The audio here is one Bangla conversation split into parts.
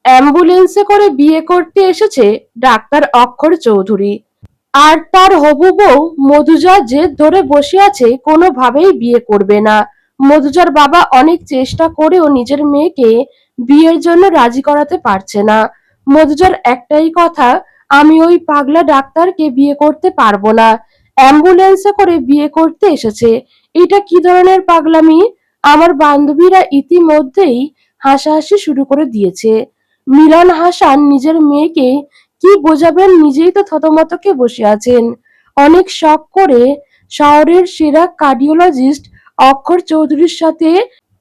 অ্যাম্বুলেন্সে করে বিয়ে করতে এসেছে ডাক্তার অক্ষর চৌধুরী। আর তার হবু বউ মধুজা জেদ ধরে বসে আছে, কোনোভাবেই বিয়ে করবে না। মধুজার বাবা অনেক চেষ্টা করেও নিজের মেয়েকে বিয়ের জন্য রাজি করাতে পারছে না। মধুজার একটাই কথা, আমি ওই পাগলা ডাক্তারকে বিয়ে করতে পারবো না। অ্যাম্বুলেন্সে করে বিয়ে করতে এসেছে, এটা কি ধরনের পাগলামি? আমার বান্ধবীরা ইতিমধ্যেই হাসাহাসি শুরু করে দিয়েছে। মিলন হাসান নিজের মেয়েকে কি বোঝাবেন, নিজেই তো থতমতকে বসে আছেন। অনেক শখ করে শহরের সেরা কার্ডিওলজিস্ট অক্ষর চৌধুরীর সাথে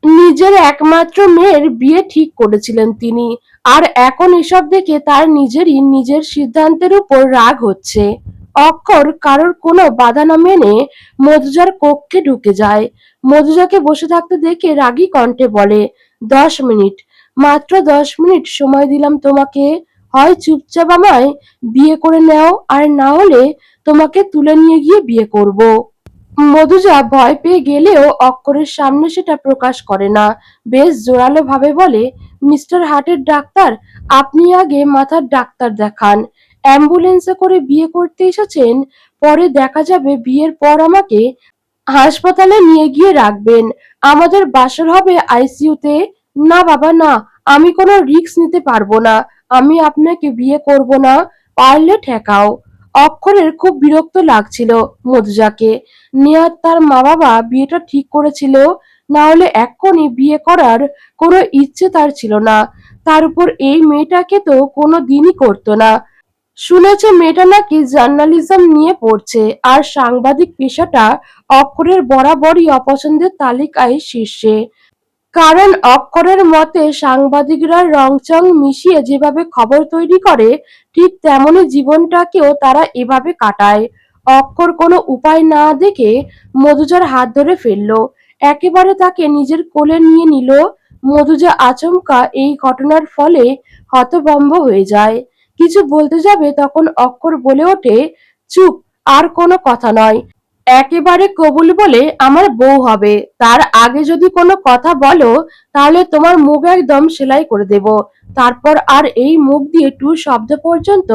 নিজের একমাত্র মেয়ের বিয়ে ঠিক করেছিলেন তিনি। আর এখন এসব দেখে তার নিজের সিদ্ধান্তের উপর রাগ হচ্ছে। অক্ষর কারোর কোনো বাধা না মেনে মধুজার কক্ষে ঢুকে যায়। মধুজাকে বসে থাকতে দেখে রাগী কণ্ঠে বলে, 10 মিনিট, মাত্র 10 মিনিট সময় দিলাম তোমাকে। হয় চুপচাপ আমায় বিয়ে করে নাও, আর না হলে তোমাকে তুলে নিয়ে গিয়ে বিয়ে করব। মধুজা ভয় পেয়ে গেলেও অক্ষরের সামনে সেটা প্রকাশ করে না। বেশ জোরালো ভাবে বলে, মিস্টার হার্টের ডাক্তার, আপনি আগে মাথার ডাক্তার দেখান। অ্যাম্বুলেন্সে করে বিয়ে করতে এসেছেন, পরে দেখা যাবে বিয়ের পর আমাকে হাসপাতালে নিয়ে গিয়ে রাখবেন। আমাদের বাসর হবে আইসিইউতে। না বাবা না, আমি কোনো রিস্ক নিতে পারবো না। আমি আপনাকে বিয়ে করব না, পারলে ঠেকাও। অক্ষরের খুব বিরক্ত লাগছিল মধুজাকে। নেহাত তার মা বাবা বিয়েটা ঠিক করেছিল, না হলে এক্ষুনি বিয়ে করার কোনো ইচ্ছে তার ছিল না। তার উপর এই মেয়েটাকে তো কোনো দিনই করতো না। শুনেছে মেয়েটা নাকি জার্নালিজম নিয়ে পড়ছে, আর সাংবাদিক পেশাটা অক্ষরের বরাবরই অপছন্দের তালিকায় শীর্ষে। কারণ অক্ষরের মতে সাংবাদিকরা রংচং মিশিয়ে যেভাবে খবর তৈরি করে, ঠিক তেমনি জীবনটাকেও তারা এভাবে কাটায়। অক্ষর কোনো উপায় না দেখে মধুজার হাত ধরে ফেলল, একেবারে তাকে নিজের কোলে নিয়ে নিল। মধুজা আচমকা এই ঘটনার ফলে হতভম্ব হয়ে যায়। কিছু বলতে যাবে তখন অক্ষর বলে ওঠে, চুপ, আর কোনো কথা নয়। একেবারে কবুল বলে আমার বউ হবে, তার আগে যদি কোনো কথা বলো তাহলে তোমার মুখ একদম সেলাই করে দেব। তারপর আর এই মুখ দিয়ে টু শব্দ পর্যন্ত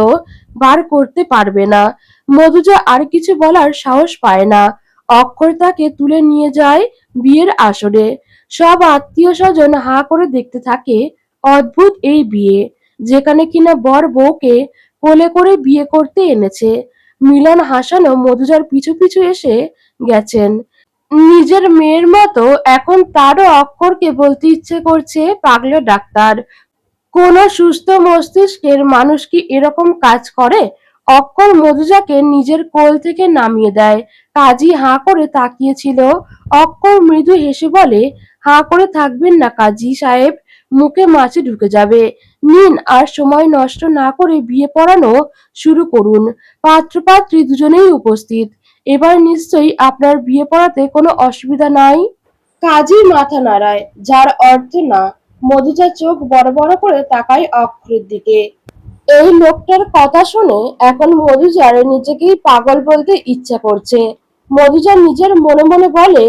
বার করতে পারবে না। মধুজা আর কিছু বলার সাহস পায় না। অক্ষর তাকে তুলে নিয়ে যায় বিয়ের আসরে। সব আত্মীয় স্বজন হা করে দেখতে থাকে। অদ্ভুত এই বিয়ে, যেখানে কিনা বর বউকে কোলে করে বিয়ে করতে এনেছে। মিলন হাসানও মধুজার পিছু পিছু এসে গেছেন। নিজের মেয়ের মতো এখন তারও অক্ষরকে বলতে ইচ্ছে করছে পাগলা ডাক্তার। কোনো সুস্থ মস্তিষ্কের মানুষ কি এরকম কাজ করে? অক্ষর মধুজাকে নিজের কোল থেকে নামিয়ে দেয়। কাজী হাঁ করে তাকিয়েছিল। অক্ষর মৃদু হেসে বলে, হাঁ করে থাকবেন না কাজী সাহেব, মুখে মাছি ঢুকে যাবে। নিন, আর সময় নষ্ট না করে বিয়ে পড়ানো শুরু করুন। পাত্রপাত্রী দুজনেই উপস্থিত। এবার নিশ্চয়ই আপনার বিয়ে পড়াতে কোনো অসুবিধা নাই? কাজী মাথা নাড়ায়, যার অর্থ না। মধুজা চোখ বড় বড় করে তাকায় অক্ষরের দিকে। এই লোকটার কথা শুনে এখন মধুজার নিজেকেই পাগল বলতে ইচ্ছা করছে। মধুজা নিজের মনে মনে বলে,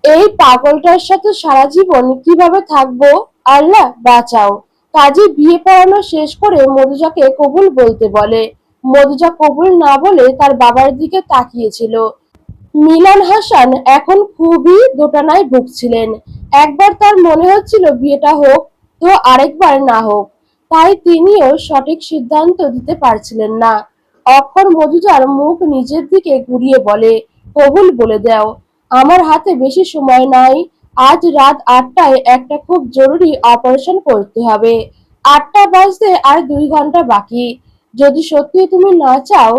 এই পাগলটার সাথে সারা জীবন কিভাবে থাকবো, আল্লাহ বাঁচাও। কাজী বিয়ে পড়ানো শেষ করে মধুজাকে কবুল বলতে বলে। মধুজা কবুল না বলে তার বাবার দিকে তাকিয়েছিল। মিলন হাসান এখন খুবই দোটানায় ভুগছিলেন। একবার তার মনে হচ্ছিল বিয়েটা হোক, তো আরেকবার না হোক। তাই তিনিও সঠিক সিদ্ধান্ত দিতে পারছিলেন না। অক্ষর মধুজার মুখ নিজের দিকে ঘুরিয়ে বলে, কবুল বলে দাও। আমার হাতে বেশি সময় নাই। আজ রাত 8টায় একটা খুব জরুরি অপারেশন করতে হবে। 8টা বাজতে আর 2 ঘন্টা বাকি। যদি সত্যি তুমি না চাও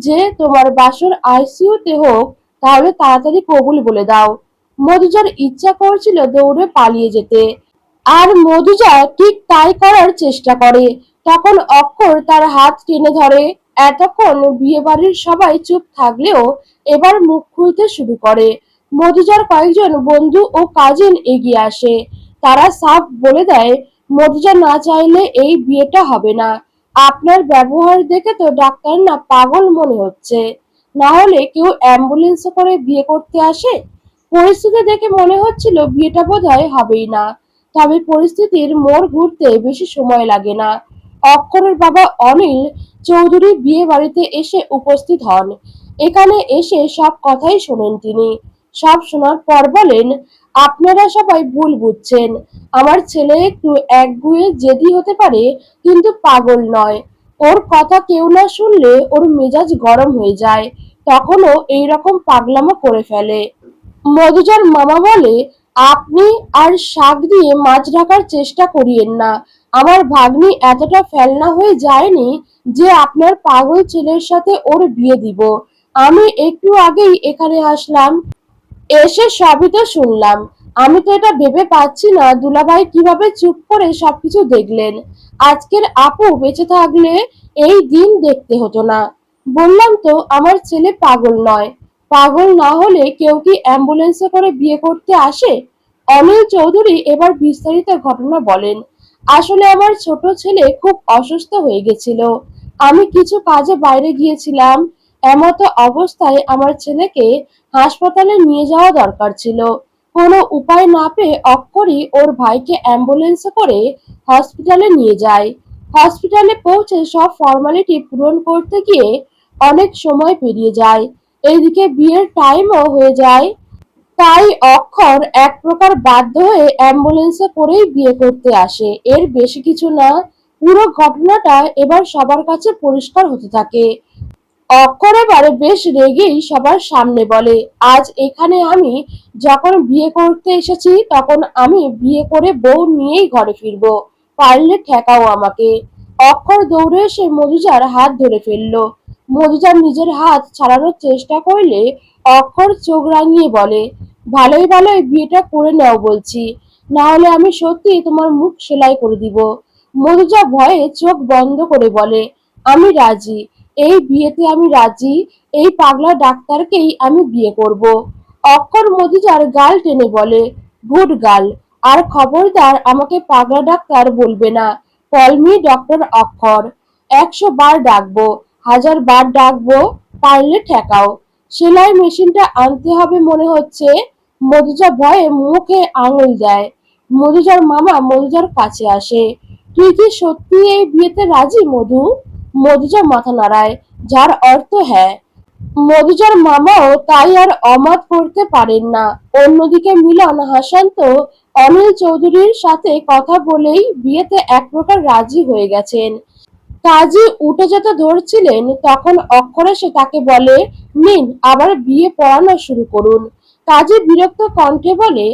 যে তোমার বাসর আইসিইউতে হোক, তাহলে তাড়াতাড়ি কবুল বলে দাও। মধুজার ইচ্ছা করছিল দৌড়ে পালিয়ে যেতে, আর মধুজা ঠিক তাই করার চেষ্টা করে। তখন অক্ষর তার হাত টেনে ধরে। এতক্ষণ বিয়ে বাড়ির সবাই চুপ থাকলেও এবার মুখ খুলতে শুরু করে। মধুজার কয়েকজন বন্ধু ও কাজিন এগিয়ে আসে। তারা সাফ বলে দেয়, মধুজা না চাইলে এই বিয়েটা হবে না। আপনার ব্যবহার দেখে তো ডাক্তার না পাগল মনে হচ্ছে। না হলে কেউ অ্যাম্বুলেন্সে করে বিয়ে করতে আসে? পরিস্থিতি দেখে মনে হচ্ছিল বিয়েটা বোধহয় হবেই না। তবে পরিস্থিতির মোড় ঘুরতে বেশি সময় লাগে না। অক্ষরের বাবা অনিল চৌধুরী বিয়ে বাড়িতে এসে উপস্থিত হন। এখানে এসে সব কথাই শোনেন তিনি। সব শোনার পর বলেন, আপনারা সবাই ভুল বুঝছেন। আমার ছেলে একটু একগুঁয়ে জেদি হতে পারে, কিন্তু পাগল নয়। ওর কথা কেউ না শুনলে ওর মেজাজ গরম হয়ে যায়, তখনও এইরকম পাগলামো করে ফেলে। মধুজার মামা বলে, আপনি আর শাক দিয়ে মাছ ঢাকার চেষ্টা করিয়েন না। আমার ভাগ্নি এতটা ফেলনা হয়ে যায়নি যে আপনার পাগল ছেলের সাথে ওর বিয়ে দিব। আমি একটু আগেই এখানে আসলাম, এসে সবই তো শুনলাম। আমি তো এটা ভেবে পাচ্ছি না দুলাভাই কিভাবে চুপ করে সবকিছু দেখলেন। আজকের আপু বেঁচে থাকলে এই দিন দেখতে হতো না। বললাম তো আমার ছেলে পাগল নয়। পাগল না হলে কেউ কি অ্যাম্বুলেন্সে করে বিয়ে করতে আসে? অনিল চৌধুরী এবার বিস্তারিত ঘটনা বলেন। আসলে আমার ছোট ছেলে খুব অসুস্থ হয়ে গেছিল। আমি কিছু কাজে বাইরে গিয়েছিলাম। এমতো অবস্থায় আমার ছেলেকে হাসপাতালে নিয়ে যাওয়া দরকার ছিল। কোনো উপায় না পেয়ে অক্ষরই ওর ভাইকে অ্যাম্বুলেন্সে করে হসপিটালে নিয়ে যায়। হসপিটালে পৌঁছে সব ফর্মালিটি পূরণ করতে গিয়ে অনেক সময় পেরিয়ে যায়। এইদিকে বিয়ের টাইমও হয়ে যায়। তাই অক্ষর এক প্রকার বাধ্য হয়ে অ্যাম্বুলেন্সে করেই বিয়ে করতে আসে। এর বেশি কিছু না। পুরো ঘটনাটা এবার সবার কাছে পরিষ্কার হতে থাকে। অক্ষর এবারে বেশ রেগেই সবার সামনে বলে, আজ এখানে আমি যখন বিয়ে করতে এসেছি তখন আমি বিয়ে করে বউ নিয়েই ঘরে ফিরবো। পারলে ঠেকাও আমাকে। অক্ষর দৌড়ে এসে মধুজার হাত ধরে ফেললো। মধুজার নিজের হাত ছাড়ানোর চেষ্টা করলে অক্ষর চোখ রাঙিয়ে বলে, ভালোই ভালোই বিয়েটা করে নাও বলছি, না হলে আমি সত্যি তোমার মুখ সেলাই করে দিব। মধুজা ভয়ে চোখ বন্ধ করে বলে, আমি রাজি। এই বিয়েতে আমি রাজি। এই পাগলা ডাক্তারকেই আমি বিয়ে করব। অক্ষর মধুজার গাল টেনে বলে, গুড গার্ল। আর খবরদার আমাকে পাগলা ডাক্তার বলবে না। কল মি ডক্টর অক্ষর। 100 বার ডাকবো, 1000 বার ডাকবো। পারলে ঠেকাও। সেলাই মেশিনটা আনতে হবে মনে হচ্ছে। মধুজা ভয়ে মুখে আঙুল দেয়। মধুজার মামা মধুজার কাছে আসে। তুই কি সত্যি এই বিয়েতে রাজি মধু? মধুজা মাথা নাড়ায়, যার অর্থ হ্যাঁ। মধুজার মামাও তাই আর অমত করতে পারেন না। অন্যদিকে মিলন হাসান তো অনিল চৌধুরীর সাথে কথা বলেই বিয়েতে এক প্রকার রাজি হয়ে গেছেন। কাজী উঠে যেতে ধরছিলেন তখন অক্ষর এসে তাকে বলে, নিন আবার বিয়ে পড়ানো শুরু করুন। কাজী বিরক্ত কণ্ঠে বলে,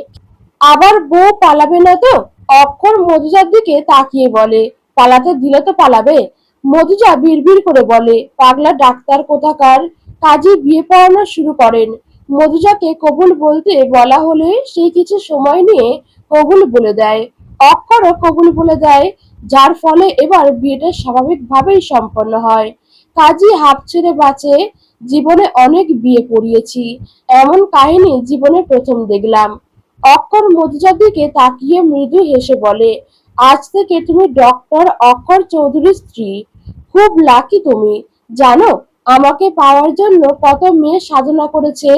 আবার বউ পালাবে না তো? অক্ষর মধুজার দিকে তাকিয়ে বলে, পালাতে দিলে তো পালাবে। মধুজা বিড়বিড় করে বলে, পাগলা ডাক্তার কোথাকার। কাজী বিয়ে পড়ানো শুরু করেন। মধুজাকে কবুল বলতে বলা হলে সে কিছু সময় নিয়ে কবুল বলে দেয়। অক্ষরও কবুল বলে দেয়, যার ফলে এবার বিয়েটা স্বাভাবিকভাবেই সম্পন্ন হয়। কাজী হাঁপ ছেড়ে বাঁচে। জীবনে অনেক বিয়ে পড়িয়েছি, এমন কাহিনী জীবনে প্রথম দেখলাম। অক্ষর মধুজার দিকে তাকিয়ে মৃদু হেসে বলে, আজ থেকে তুমি ডক্টর অক্ষর চৌধুরীর স্ত্রী। খুব লাকি তুমি। জানো আমাকে পাওয়ার জন্য কত মেয়ে সাধনা করেছে,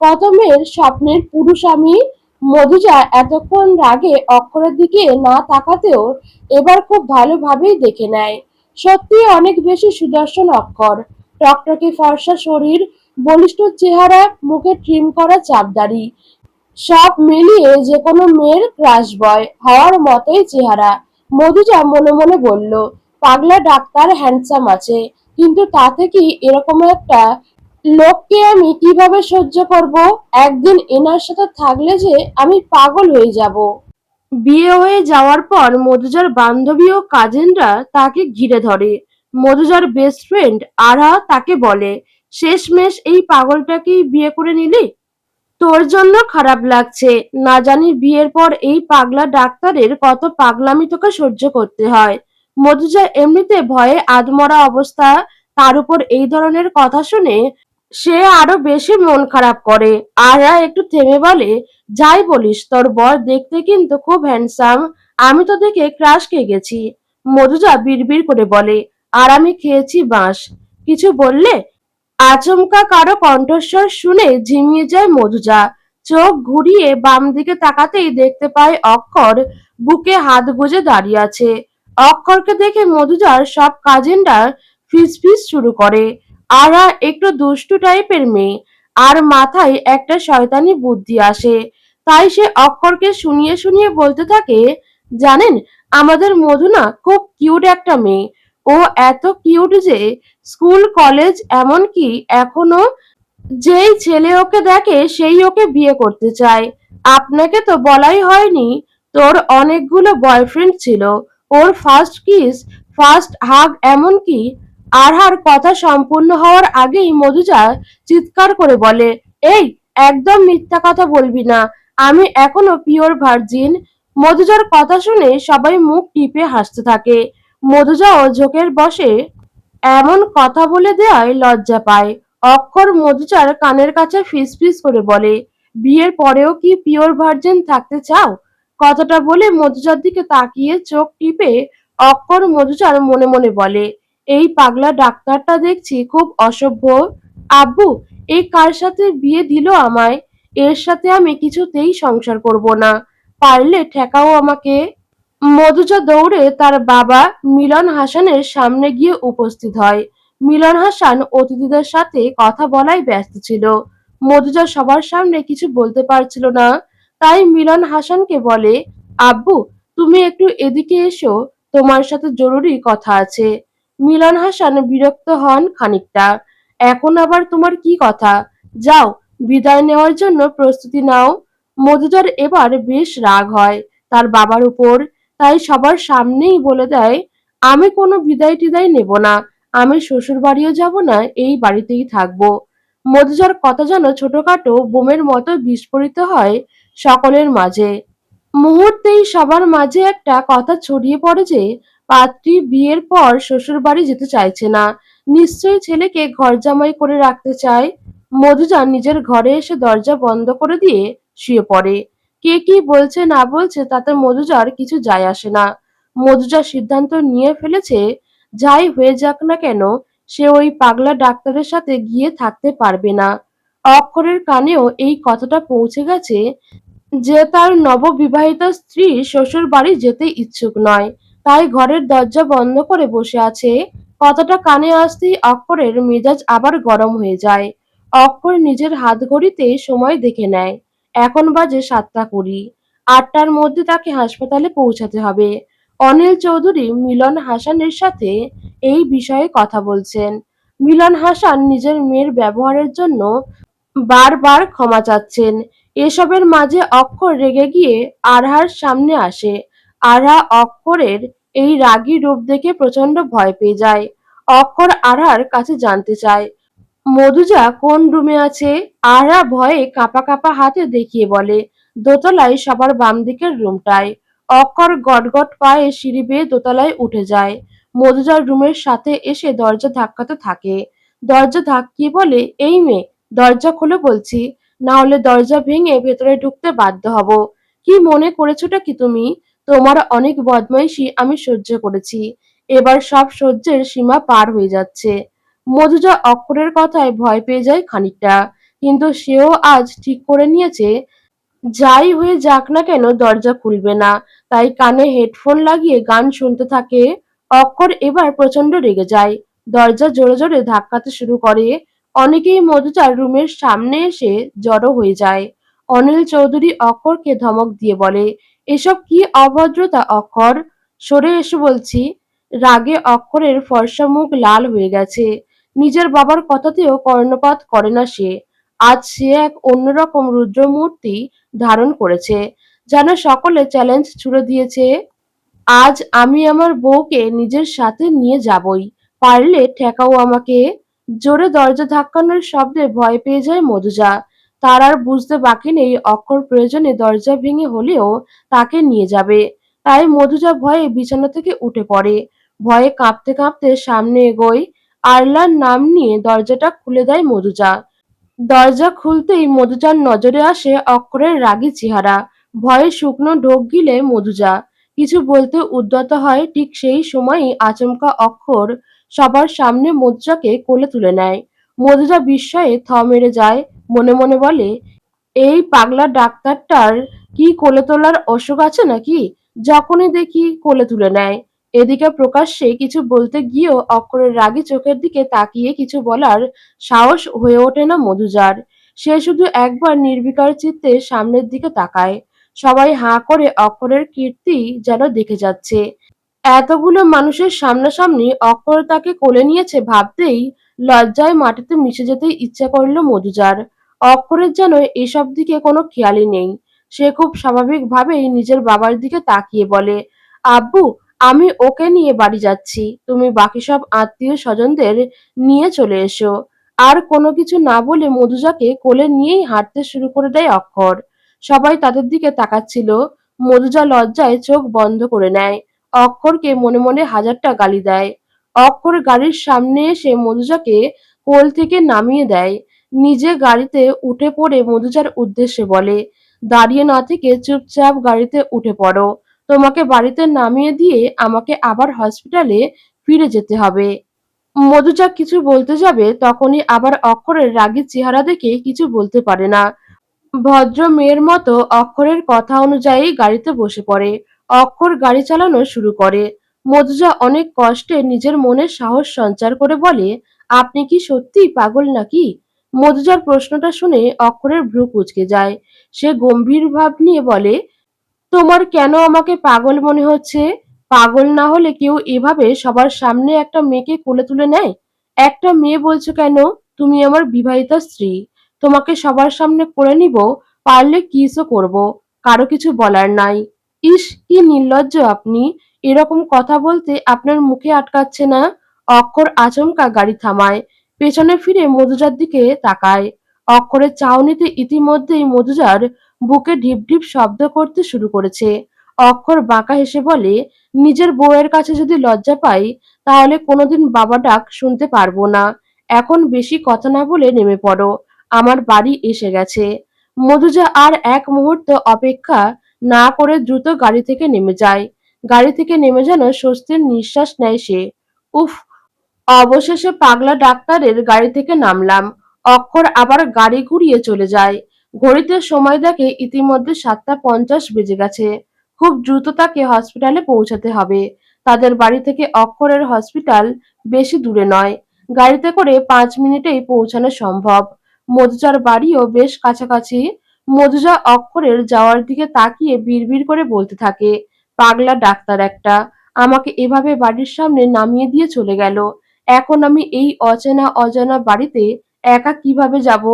কত মেয়ের স্বপ্নের পুরুষ আমি। মধুজা এতক্ষণ রাগে অক্ষরের দিকে না তাকাতেও এবার খুব ভালোভাবেই দেখে নেয়। সত্যি অনেক বেশি সুদর্শন অক্ষর। টকটকে ফর্সা শরীর, বলিষ্ঠ চেহারা, মুখে ট্রিম করা চাপদাড়ি, সব মিলিয়ে যেকোনো মেয়ের ক্রাশ বয় হওয়ার মতোই চেহারা। মধুজা মনে মনে বলল, পাগলা ডাক্তার হ্যান্ডসাম আছে, কিন্তু তাতে কি এরকম একটা লোককে আমি কিভাবে সহ্য করব? একদিন এনার সাথে থাকলে যে আমি পাগল হয়ে যাব। বিয়ে হয়ে যাওয়ার পর মধুজার বান্ধবী ও কাজিনরা তাকে ঘিরে ধরে। মধুজার বেস্ট ফ্রেন্ড আরা তাকে বলে, শেষমেশ এই পাগলটাকেই বিয়ে করে নিলি? তোর জন্য খারাপ লাগছে। না জানি বিয়ের পর এই পাগলা ডাক্তারের কত পাগলামি তোকে সহ্য করতে হয়। মধুজা এমনিতে ভয়ে আধমরা অবস্থা, তার উপর এই ধরনের কথা শুনে সে আরো বেশি মন খারাপ করে। আরা একটু থেমে বলে, যাই বলিস তোর বর দেখতে কিন্তু খুব হ্যান্ডসাম। আমি তো দেখে ক্রাশ খেয়ে গেছি। মধুজা বিড়বিড় করে বলে, আর আমি খেয়েছি বাঁশ। কিছু বললে? আচমকা কারো কণ্ঠস্বর শুনে ঝিমিয়ে যায় মধুজা। চোখ ঘুরিয়ে বাম দিকে তাকাতেই দেখতে পায় অক্ষর বুকে হাত গুজে দাঁড়িয়ে আছে। অক্ষরকে দেখে মধুজার সব কাজিনরা ফিসফিস শুরু করে। আরা একটু দুষ্টু টাইপের মেয়ে, আর মাথায় একটা শয়তানি বুদ্ধি আসে। তাই সে অক্ষরকে শুনিয়ে শুনিয়ে বলতে থাকে, জানেন, আমাদের মধু না খুব কিউট একটা মেয়ে। ও এত কিউট যে স্কুল কলেজ এমনকি এখনো যেই ছেলে ওকে দেখে সেই ওকে বিয়ে করতে চায়। আপনাকে তো বলাই হয়নি, তোর অনেকগুলো বয়ফ্রেন্ড ছিল। ওর ফার্স্ট কিস, ফার্স্ট হাগ এমনকি। আরহার কথা সম্পূর্ণ হওয়ার আগেই মধুজা চিৎকার করে বলে, এই, একদম মিথ্যা কথা বলবি না, আমি এখনো পিওর ভার্জিন। মধুজার কথা শুনে সবাই মুখ টিপে হাসতে থাকে। মধুজাও ঝোঁকের বসে এমন কথা বলে দেওয়ায় লজ্জা পায়। অক্ষর মধুচার কানের কাছে ফিসফিস করে বলে, বিয়ের পরেও কি পিওর ভার্জিন থাকতে চাও? কথাটা বলে মধুচার দিকে তাকিয়ে চোখ টিপে অক্ষর মধুচার মনে মনে বলে, এই পাগলা ডাক্তারটা দেখছি খুব অসভ্য। আব্বু, এই কার সাথে বিয়ে দিল আমায়? এর সাথে আমি কিছুতেই সংসার করব না। পারলে ঠেকাও আমাকে। মধুজা দৌড়ে তার বাবা মিলন হাসানের সামনে গিয়ে উপস্থিত হয়। মিলন হাসান অতিথিদের সাথে কথা বলায় ব্যস্ত ছিল। মধুজা সবার সামনে কিছু বলতে পারছিল না। তাই মিলন হাসানকে বলে, আব্বু, তুমি একটু এদিকে এসো, তোমার সাথে জরুরি কথা আছে। মিলন হাসান বিরক্ত হন খানিকটা। এখন আবার তোমার কি কথা? যাও, বিদায় নেওয়ার জন্য প্রস্তুতি নাও। মধুজার এবার বেশ রাগ হয় তার বাবার উপর। তাই সবার সামনেই বলে দেয়, আমি কোনো বিদায় টিদায় নেব না, আমি শ্বশুর বাড়িও যাব না, এই বাড়িতেই থাকবো। মধুজার কথা যেন ছোটখাটো বোমের মতো বিস্ফোরিত হয় সকলের মাঝে। মুহূর্তেই সবার মাঝে একটা কথা ছড়িয়ে পড়ে যে পাত্রী বিয়ের পর শ্বশুর বাড়ি যেতে চাইছে না, নিশ্চয়ই ছেলেকে ঘর জামাই করে রাখতে চায়। মধুজা নিজের ঘরে এসে দরজা বন্ধ করে দিয়ে শুয়ে পড়ে। কে কি বলছে না বলছে তাতে মধুজার কিছু যায় আসে না। মধুজা সিদ্ধান্ত নিয়ে ফেলেছে, যাই হয়ে যাক না কেন, সে ওই পাগলা ডাক্তারের সাথে গিয়ে থাকতে পারবে না। অক্ষরের কানেও এই কথাটা পৌঁছে গেছে যে তার নববিবাহিত স্ত্রী শ্বশুর বাড়ি যেতে ইচ্ছুক নয়, তাই ঘরের দরজা বন্ধ করে বসে আছে। কথাটা কানে আসতেই অক্ষরের মেজাজ আবার গরম হয়ে যায়। অক্ষর নিজের হাতঘড়িতে সময় দেখে নেয়। এখন বাজে 7টা 20। 8টার মধ্যে তাকে হাসপাতালে পৌঁছাতে হবে। অনিল চৌধুরী মিলন হাসানের সাথে এই বিষয়ে কথা বলছেন। মিলন হাসান নিজের মেয়ের ব্যবহারের জন্য বারবার ক্ষমা চাচ্ছেন। এসবের মাঝে অক্ষর রেগে গিয়ে আরহার সামনে আসে। আরহা অক্ষরের এই রাগী রূপ দেখে প্রচন্ড ভয় পেয়ে যায়। অক্ষর আরহার কাছে জানতে চায়, মধুজা কোন রুমে আছে? আরহা ভয়ে কাঁপা কাঁপা হাতে দেখিয়ে বলে, দোতলায় সবার বাম দিকের রুমটায়। অক্ষর গটগট পায়ে সিঁড়ি বেয়ে দোতলায় উঠে যায়। মধুজার রুমের সাথে এসে দরজা ধাক্কাতে থাকে। দরজা ধাক্কিয়ে বলে, এই মেয়ে, দরজা খোলো বলছি, না হলে দরজা ভেঙে ভেতরে ঢুকতে বাধ্য হব। কি মনে করেছোটা কি তুমি? তোমার অনেক বদমাইশি আমি সহ্য করেছি, এবার সব সহ্যের সীমা পার হয়ে যাচ্ছে। মধুজা অক্ষরের কথায় ভয় পেয়ে যায় খানিকটা, কিন্তু সেও আজ ঠিক করে নিয়েছে, যাই হয়ে যাক না কেন দরজা খুলবে না। তাই কানে হেডফোন লাগিয়ে গান শুনতে থাকে। অক্ষর এবার প্রচন্ড রেগে যায়। দরজা জোরে জোরে ধাক্কাতে শুরু করে। অনেকেই মধুজার রুমের সামনে এসে জড়ো হয়ে যায়। অনিল চৌধুরী অক্ষরকে ধমক দিয়ে বলে, এসব কি অভদ্রতা অক্ষর, সরে এসো বলছি। রাগে অক্ষরের ফর্সা মুখ লাল হয়ে গেছে। নিজের বাবার কথাতেও কর্ণপাত করে না সে। আজ সে এক অন্যরকম রুদ্রমূর্তি ধারণ করেছে, যেন সকলে চ্যালেঞ্জ ছুড়ে দিয়েছে, আজ আমি আমার বউকে নিজের সাথে নিয়ে যাবই, পারলে ঠেকাও আমাকে। জোরে দরজা ধাক্কানোর শব্দে ভয় পেয়ে যায় মধুজা। তার আর বুঝতে বাকি নেই অক্ষর প্রয়োজনে দরজা ভেঙে হলেও তাকে নিয়ে যাবে। তাই মধুজা ভয়ে বিছানা থেকে উঠে পড়ে। ভয়ে কাঁপতে কাঁপতে সামনে এগোয়। আরলার নাম নিয়ে দরজাটা খুলে দেয় মধুজা। দরজা খুলতেই মধুজার নজরে আসে অক্ষরের রাগী চেহারা। ভয়ে শুকনো ঢোক গিলে মধুজা কিছু বলতে উদ্যত হয়, ঠিক সেই সময়ই আচমকা অক্ষর সবার সামনে মধুজাকে কোলে তুলে নেয়। মধুজা বিস্ময়ে থ মেরে যায়, মনে মনে বলে, এই পাগলা ডাক্তারটার কি কোলে তোলার অসুখ আছে নাকি? যখনই দেখি কোলে তুলে নেয়। এদিকে প্রকাশ্যে কিছু বলতে গিয়েও অক্ষরের রাগী চোখের দিকে তাকিয়ে কিছু বলার সাহস হয়ে ওঠে না মধুজার। সে শুধু একবার নির্বিকার চিত্তে সামনের দিকে তাকায়। সবাই হাঁ করে অক্ষরের কীর্তি যেন দেখে যাচ্ছে। এতগুলো মানুষের সামনাসামনি অক্ষর তাকে কোলে নিয়েছে ভাবতেই লজ্জায় মাটিতে মিশে যেতেই ইচ্ছা করল মধুজার। অক্ষরের যেন এসব দিকে কোনো খেয়ালই নেই। সে খুব স্বাভাবিকভাবেই নিজের বাবার দিকে তাকিয়ে বলে, আব্বু, আমি ওকে নিয়ে বাড়ি যাচ্ছি, তুমি বাকি সব আত্মীয় স্বজনদের নিয়ে চলে এসো। আর কোনো কিছু না বলে মধুজাকে কোলে নিয়েই হাঁটতে শুরু করে দেয় অক্ষর। সবাই তাদের দিকে তাকাচ্ছিল। মধুজা লজ্জায় চোখ বন্ধ করে নেয়। অক্ষরকে মনে মনে হাজারটা গালি দেয়। অক্ষর গাড়ির সামনে এসে মধুজাকে কোল থেকে নামিয়ে দেয়। নিজে গাড়িতে উঠে পড়ে মধুজার উদ্দেশ্যে বলে, দাঁড়িয়ে না থেকে চুপচাপ গাড়িতে উঠে পড়ো। তোমাকে বাড়িতে নামিয়ে দিয়ে আমাকে আবার হসপিটালে ফিরে যেতে হবে। মধুজা কিছু বলতে যাবে তখনই আবার অক্ষরের রাগী চেহারা দেখে কিছু বলতে পারে না। ভদ্র মেয়ের মতো অক্ষরের কথা অনুযায়ী গাড়িতে বসে পড়ে। অক্ষর গাড়ি চালানো শুরু করে। মধুজা অনেক কষ্টে নিজের মনে সাহস সঞ্চার করে বলে, আপনি কি সত্যিই পাগল নাকি? মধুজার প্রশ্নটা শুনে অক্ষরের ভ্রু কুঁচকে যায়। সে গম্ভীর ভাব নিয়ে বলে, তোমার কেন আমাকে পাগল মনে হচ্ছে? পাগল না হলে কেউ এভাবে সবার সামনে একটা মেয়েকে কোলে তুলে নেয়? একটা মেয়ে বলছো কেন? তুমি আমার বিবাহিতা স্ত্রী। তোমাকে সবার সামনে করে নিব, পারলে কিসও করব। কারো কিছু বলার নাই। ইস, কি নির্লজ্জ আপনি! এরকম কথা বলতে আপনার মুখে আটকাচ্ছে না? অক্ষর আচমকা গাড়ি থামায়। পেছনে ফিরে মধুজার দিকে তাকায়। অক্ষরের চাউনিতে ইতিমধ্যেই মধুজার বুকে ঢিপ ঢিপ শব্দ করতে শুরু করেছে। অক্ষর বাঁকা হেসে বলে, নিজের বউয়ের কাছে যদি লজ্জা পাই, তাহলে কোনোদিন বাবা ডাক শুনতে পারবো না। এখন বেশি কথা না বলে নেমে পড়ো। আমার বাড়ি এসে গেছে। মধুজা আর এক মুহূর্ত অপেক্ষা না করে দ্রুত গাড়ি থেকে নেমে যায়। গাড়ি থেকে নেমে যেন স্বস্তির নিঃশ্বাস নেয় সে। উফ, অবশেষে পাগলা ডাক্তারের গাড়ি থেকে নামলাম। অক্ষর আবার গাড়ি ঘুরিয়ে চলে যায়। ঘড়িতে সময় দেখে ইতিমধ্যে 7:50 বেজে গেছে। খুব দ্রুত তাকে হসপিটালে পৌঁছাতে হবে। তাদের বাড়ি থেকে অক্ষরের হসপিটাল বেশি দূরে নয়। গাড়িতে করে 5 মিনিটেই পৌঁছানো সম্ভব। মধুজার বাড়িও বেশ কাছাকাছি। মধুজা অক্ষরের যাওয়ার দিকে তাকিয়ে বিড়বিড় করে বলতে থাকে, পাগলা ডাক্তার একটা, আমাকে এভাবে বাড়ির সামনে নামিয়ে দিয়ে চলে গেল। এখন আমি এই অচেনা অজানা বাড়িতে একা কিভাবে যাব?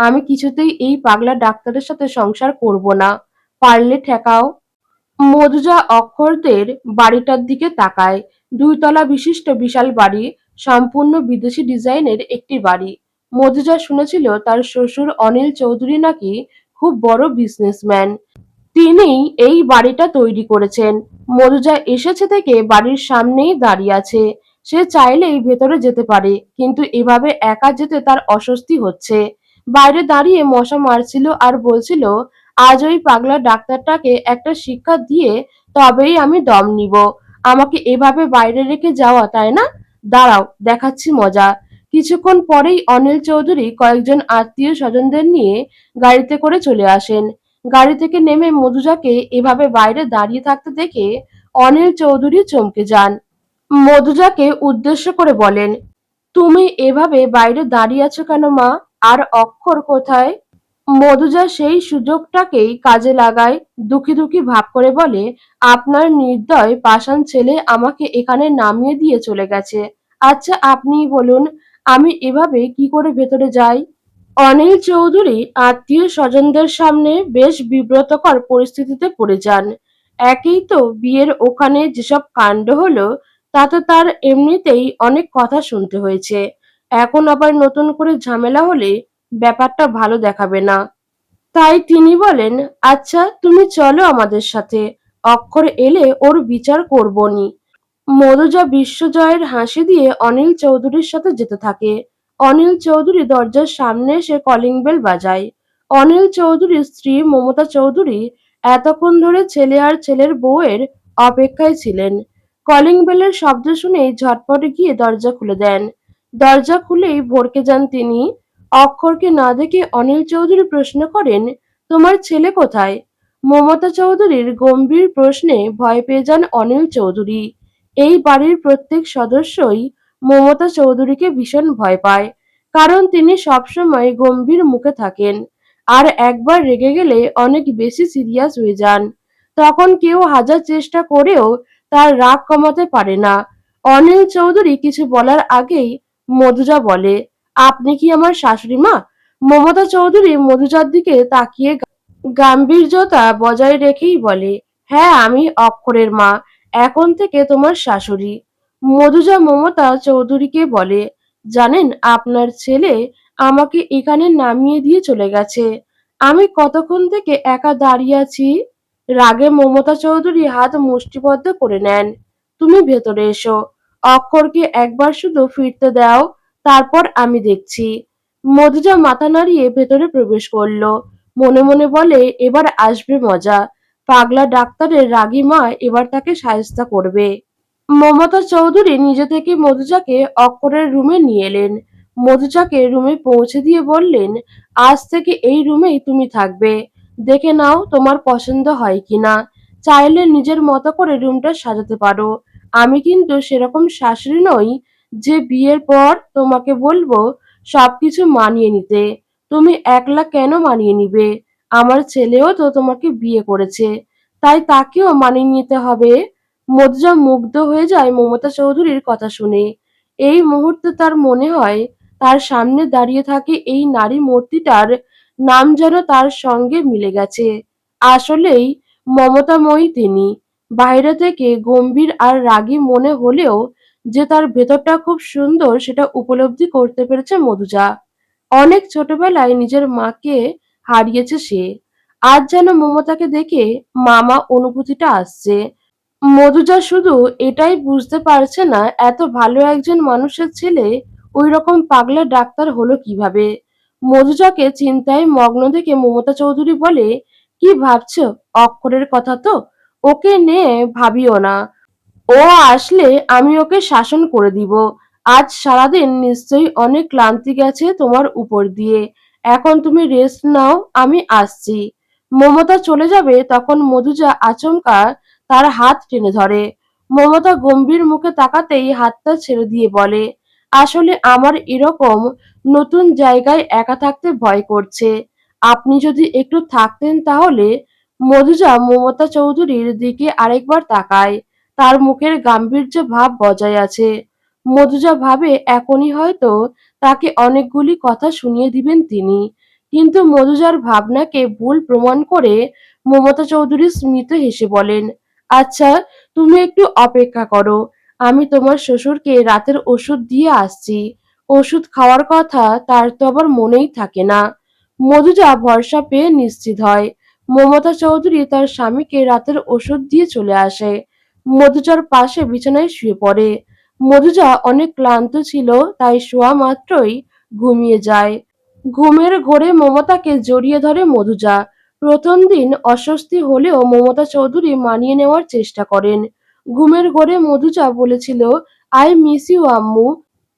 আমি কিছুতেই এই পাগলা ডাক্তারের সাথে সংসার করব না। পারলে ঠেকাও। মধুজা অক্ষরদের বাড়িটার দিকে তাকায়। 2 তলা বিশিষ্ট বিশাল বাড়ি, সম্পূর্ণ বিদেশি ডিজাইনের একটি বাড়ি। মধুজা শুনেছিল তার শ্বশুর অনিল চৌধুরী নাকি খুব বড় বিজনেসম্যান। তিনিই এই বাড়িটা তৈরি করেছেন। মধুজা এসেছে থেকে বাড়ির সামনেই দাঁড়িয়ে আছে। সে চাইলেই ভেতরে যেতে পারে, কিন্তু এভাবে একা যেতে তার অস্বস্তি হচ্ছে। বাইরে দাঁড়িয়ে মশা মারছিল আর বলছিল, আজ ওই পাগলা ডাক্তারটাকে একটা শিক্ষা দিয়ে তবেই আমি দম নিব। আমাকে এভাবে বাইরে রেখে যাওয়া, তাই না? দাঁড়াও, দেখাচ্ছি মজা। কিছুক্ষণ পরেই অনিল চৌধুরী কয়েকজন আত্মীয় স্বজনদের নিয়ে গাড়িতে করে চলে আসেন। গাড়ি থেকে নেমে মধুজাকে এভাবে বাইরে দাঁড়িয়ে থাকতে দেখে অনিল চৌধুরী চমকে যান। মধুজাকে উদ্দেশ্য করে বলেন, তুমি এভাবে বাইরে দাঁড়িয়ে আছো কেন মা? আর অক্ষর কোথায়? মধুজা সেই সুযোগটাকেই কাজে লাগায়। দুঃখী দুঃখী ভাব করে বলে, আপনার নির্দয় পাষাণ ছেলে আমাকে এখানে নামিয়ে দিয়ে চলে গেছে। আচ্ছা, আপনিই বলুন, আমি এভাবে কি করে ভেতরে যাই? অনিল চৌধুরী আত্মীয় স্বজনদের সামনে বেশ বিব্রতকর পরিস্থিতিতে পড়ে যান। একেই তো বিয়ের ওখানে যেসব কাণ্ড হলো, তাতে তার এমনিতেই অনেক কথা শুনতে হয়েছে। এখন আবার নতুন করে ঝামেলা হলে ব্যাপারটা ভালো দেখাবে না। তাই তিনি বলেন, আচ্ছা তুমি চলো আমাদের সাথে। অক্ষর এলে ওর বিচার করবনি। মধুজা বিশ্বজয়ের হাসি দিয়ে অনিল চৌধুরীর সাথে যেতে থাকে। অনিল চৌধুরী দরজার সামনে এসে কলিং বেল বাজায়। অনিল চৌধুরীর স্ত্রী মমতা চৌধুরী এতক্ষণ ধরে ছেলে আর ছেলের বউয়ের অপেক্ষায় ছিলেন। কলিং বেলের শব্দ শুনেই ঝটপটে গিয়ে দরজা খুলে দেন। দরজা খুলেই ভড়কে যান তিনি। অক্ষরকে না দেখে অনিল চৌধুরী প্রশ্ন করেন, তোমার ছেলে কোথায়? মমতা চৌধুরীর গম্ভীর প্রশ্নে ভয় পেয়ে যান অনিল চৌধুরী। এই বাড়ির প্রত্যেক সদস্যই মমতা চৌধুরীকে ভীষণ ভয় পায়, কারণ তিনি সবসময় গম্ভীর মুখে থাকেন, আর একবার রেগে গেলে অনেক বেশি সিরিয়াস হয়ে যান। তখন কেউ হাজার চেষ্টা করেও তার রাগ কমাতে পারে না। অনিল চৌধুরী কিছু বলার আগেই মধুজা বলে, আপনি কি আমার শাশুড়ি মা? মমতা চৌধুরী মধুজার দিকে তাকিয়ে গাম্ভীর্যতা বজায় রেখেই বলে, হ্যাঁ, আমি অক্ষরের মা, এখন থেকে তোমার শাশুড়ি। মধুজা মমতা চৌধুরীকে বলে, জানেন, আপনার ছেলে আমাকে এখানে নামিয়ে দিয়ে চলে গেছে। আমি কতক্ষণ থেকে একা দাঁড়িয়ে আছি। রাগে মমতা চৌধুরী হাত মুষ্টিবদ্ধ করে নেন। তুমি ভেতরে এসো, অক্ষরকে একবার শুধু ফিরতে দাও, তারপর আমি দেখছি। মধুজা মাথা নাড়িয়ে ভেতরে প্রবেশ করলো। মনে মনে বলে, এবার আসবে মজা। পাগলা ডাক্তারের রাগী মা এবার তাকে শায়েস্তা করবে। মমতা চৌধুরী নিজে থেকে মধুজাকে অক্ষরের রুমে নিয়ে এলেন। মধুজাকে রুমে পৌঁছে দিয়ে বললেন, আজ থেকে এই রুমেই তুমি থাকবে। দেখে নাও তোমার পছন্দ হয় কিনা। চাইলে নিজের মতো করে রুমটা সাজাতে পারো। আমি কিন্তু সেরকম শাশুড়ি নই যে বিয়ের পর তোমাকে বলবো সবকিছু মানিয়ে নিতে। তুমি একলা কেন মানিয়ে নিবে? আমার ছেলেও তো তোমাকে বিয়ে করেছে, তাই তাকেও মানিয়ে নিতে হবে। মধুজা মুগ্ধ হয়ে যায় মমতা চৌধুরীর কথা শুনে। এই মুহূর্তে তার মনে হয় তার সামনে দাঁড়িয়ে থাকে এই নারী মূর্তিটার নাম যেন তার সঙ্গে মিলে গেছে। আসলেই মমতাময়ী তিনি। বাইরে থেকে গম্ভীর আর রাগী মনে হলেও যে তার ভেতরটা খুব সুন্দর সেটা উপলব্ধি করতে পেরেছে মধুজা। অনেক ছোটবেলায় নিজের মাকে হারিয়েছে সে। আজ যেন মমতাকে দেখে মামা অনুভূতিটা আসছে। মধুজা শুধু এটাই বুঝতে পারছে না, এত ভালো একজন মানুষের ছেলে ওইরকম পাগলা ডাক্তার হলো কিভাবে। মধুজাকে চিন্তায় মগ্ন দেখে মমতা চৌধুরী বলে, কি ভাবছো? অক্ষরের কথা তো? ওকে নিয়ে ভাবিও না। ও আসলে আমি ওকে শাসন করে দিব। আজ সারাদিন নিশ্চয়ই অনেক ক্লান্তি গেছে তোমার উপর দিয়ে। এখন তুমি রেস্ট নাও, আমি আসছি। মমতা চলে যাবে তখন মধুজা আচমকা তার হাত টেনে ধরে। মমতা গম্ভীর মুখে তাকাতেই হাতটা ছেড়ে দিয়ে বলে, আসলে আমার এরকম নতুন জায়গায় একা থাকতে ভয় করছে। আপনি যদি একটু থাকতেন তাহলে। মধুজা মমতা চৌধুরীর দিকে আরেকবার তাকায়। তার মুখের গাম্ভীর্য ভাব বজায় আছে। মধুজা ভাবে এখনই হয়তো তাকে অনেকগুলি কথা শুনিয়ে দিবেন তিনি। কিন্তু মধুজার ভাবনাকে ভুল প্রমাণ করে মমতা চৌধুরী স্মিত হেসে বলেন, আচ্ছা, তুমি একটু অপেক্ষা করো। আমি তোমার শ্বশুরকে রাতের ওষুধ দিয়ে আসছি। ওষুধ খাওয়ার কথা তার তো আবার মনেই থাকে না। মধুজা ভরসা পেয়ে নিশ্চিত হয়। মমতা চৌধুরী তার স্বামীকে রাতের ওষুধ দিয়ে চলে আসে। মধুজার পাশে বিছানায় শুয়ে পড়ে। মধুজা অনেক ক্লান্ত ছিল, তাই শোয়া মাত্রই ঘুমিয়ে যায়। ঘুমের ঘোরে মমতাকে জড়িয়ে ধরে মধুজা। প্রথম দিন অস্বস্তি হলেও মমতা চৌধুরী মানিয়ে নেওয়ার চেষ্টা করেন। ঘুমের ঘোরে মধুজা বলেছিল, আই মিস ইউ আম্মু,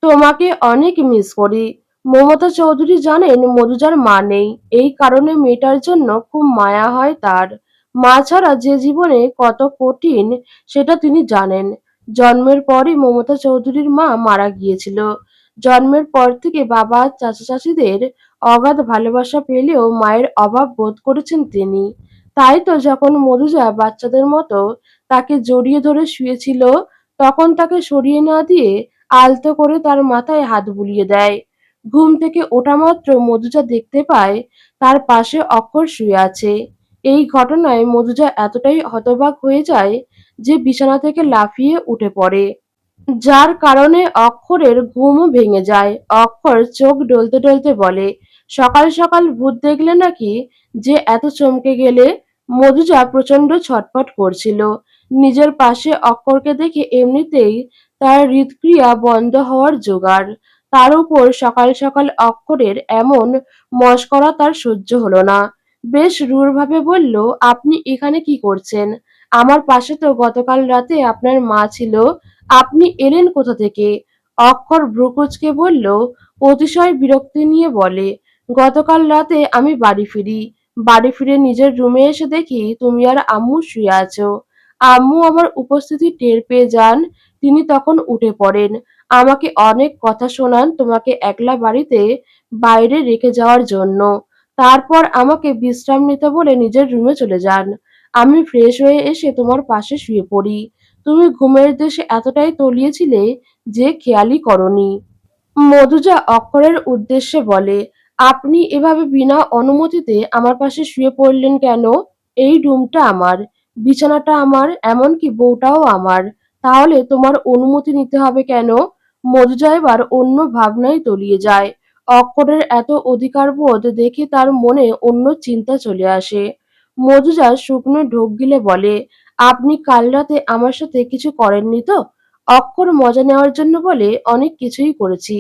তোমাকে অনেক মিস করি। মমতা চৌধুরী জানেন মধুজার মা নেই, এই কারণে মেয়েটার জন্য খুব মায়া হয় তার। মা ছাড়া যে জীবনে কত কঠিন সেটা তিনি জানেন। জন্মের পরই মমতা চৌধুরীর মা মারা গিয়েছিল। জন্মের পর থেকে বাবা চাচা চাচিদের অগাধ ভালোবাসা পেলেও মায়ের অভাব বোধ করেছেন তিনি। তাই তো যখন মধুজা বাচ্চাদের মতো তাকে জড়িয়ে ধরে শুয়েছিল, তখন তাকে সরিয়ে না দিয়ে আলতো করে তার মাথায় হাত বুলিয়ে দেয়। ঘুম থেকে ওঠা মাত্র মধুজা দেখতে পায় তার পাশে অক্ষর শুয়ে আছে। এই ঘটনায় মধুজা এতটাই হতবাক হয়ে যায় যে বিছানা থেকে লাফিয়ে উঠে পড়ে। যার কারণে অক্ষরের ঘুমও ভেঙে যায়। অক্ষর চোখ ডলতে ডলতে বলে, সকাল সকাল ভূত দেখলে নাকি যে এত চমকে গেলে? মধুজা প্রচন্ড ছটফট করছিল। নিজের পাশে অক্ষরকে দেখে এমনিতেই তার হৃদক্রিয়া বন্ধ হওয়ার জোগাড়। তার উপর সকাল সকাল অক্ষরের এমন মশকরা তার সহ্য হলো না। বেশ রূঢ়ভাবে বলল, আপনি এখানে কি করছেন? আমার পাশে তো গতকাল রাতে আপনার মা ছিল। আপনি এলেন কোথা থেকে? অক্ষর ভ্রু কুঁচকে বলল, অতিশয় বিরক্তি নিয়ে বলে, গতকাল রাতে আমি বাড়ি ফিরি। বাড়ি ফিরে নিজের রুমে এসে দেখি তুমি আর আম্মু শুয়ে আছো। আম্মু আমার উপস্থিতি টের পেয়ে যান। তিনি তখন উঠে পড়েন। আমাকে অনেক কথা শোনান তোমাকে একলা বাড়িতে বাইরে রেখে যাওয়ার জন্য। তারপর আমাকে বিশ্রাম নিতে বলে নিজের রুমে চলে যান। আমি ফ্রেশ হয়ে এসে তোমার পাশে শুয়ে পড়ি। তুমি ঘুমের দেশে এতটাই তলিয়েছিলে যে খেয়ালই করনি। মধুজা অক্ষরের উদ্দেশ্যে বলে, আপনি এভাবে বিনা অনুমতিতে আমার পাশে শুয়ে পড়লেন কেন? এই রুমটা আমার, বিছানাটা আমার, এমনকি বউটাও আমার। তাহলে তোমার অনুমতি নিতে হবে কেন? মধুজা এবার অন্য ভাবনায় তলিয়ে যায়। অক্ষরের এত অধিকারবোধ দেখে তার মনে অন্য চিন্তা চলে আসে। মধুজা শুকনো ঢোক গিলে বলে, আপনি কাল রাতে আমার সাথে কিছু করেননি তো? অক্ষর মজা নেওয়ার জন্য বলে, অনেক কিছুই করেছি।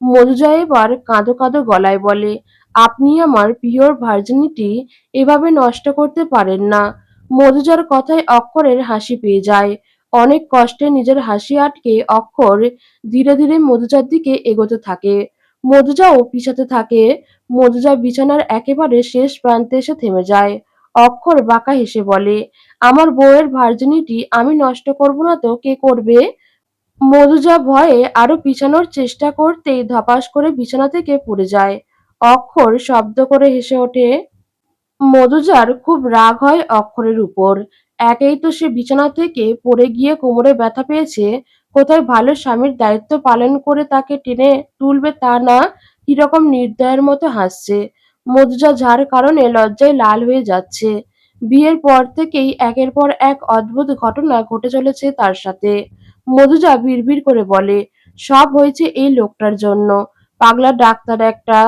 মধুজা এবার কাঁদো কাঁদো গলায় বলে, আপনি আমার পিওর ভার্জিনিটি এভাবে নষ্ট করতে পারেন না। মধুজার কথায় অক্ষরের হাসি পেয়ে যায়। অনেক কষ্টে নিজের হাসি আটকে অক্ষর ধীরে ধীরে মধুজার দিকে এগোতে থাকে। মধুজাও পিছাতে থাকে। মধুজা বিছানার একেবারে শেষ প্রান্তে এসে থেমে যায়। অক্ষর বাঁকা হেসে বলে, আমার বউয়ের ভার্জিনিটি আমি নষ্ট করব না তো কে করবে? মধুজা ভয়ে আরো পিছানোর চেষ্টা করতেই ধপাস করে বিছানা থেকে পড়ে যায়। অক্ষর শব্দ করে হেসে ওঠে। মধুজার খুব রাগ হয় অক্ষরের উপর। একেই তো সে বিছানা থেকে পড়ে গিয়ে কোমরে ব্যথা পেয়েছে, কোথায় ভালো স্বামীর দায়িত্ব পালন করে তাকে টেনে তুলবে তা না, কিরকম নির্দয়ের মতো হাসছে। মধুজা যার কারণে লজ্জায় লাল হয়ে যাচ্ছে। বিয়ের পর থেকেই একের পর এক অদ্ভুত ঘটনা ঘটে চলেছে তার সাথে। মধুজা বিড়বিড় করে বলে, সব হয়েছে এই লোকটার জন্য, পাগলা ডাক্তার একটা।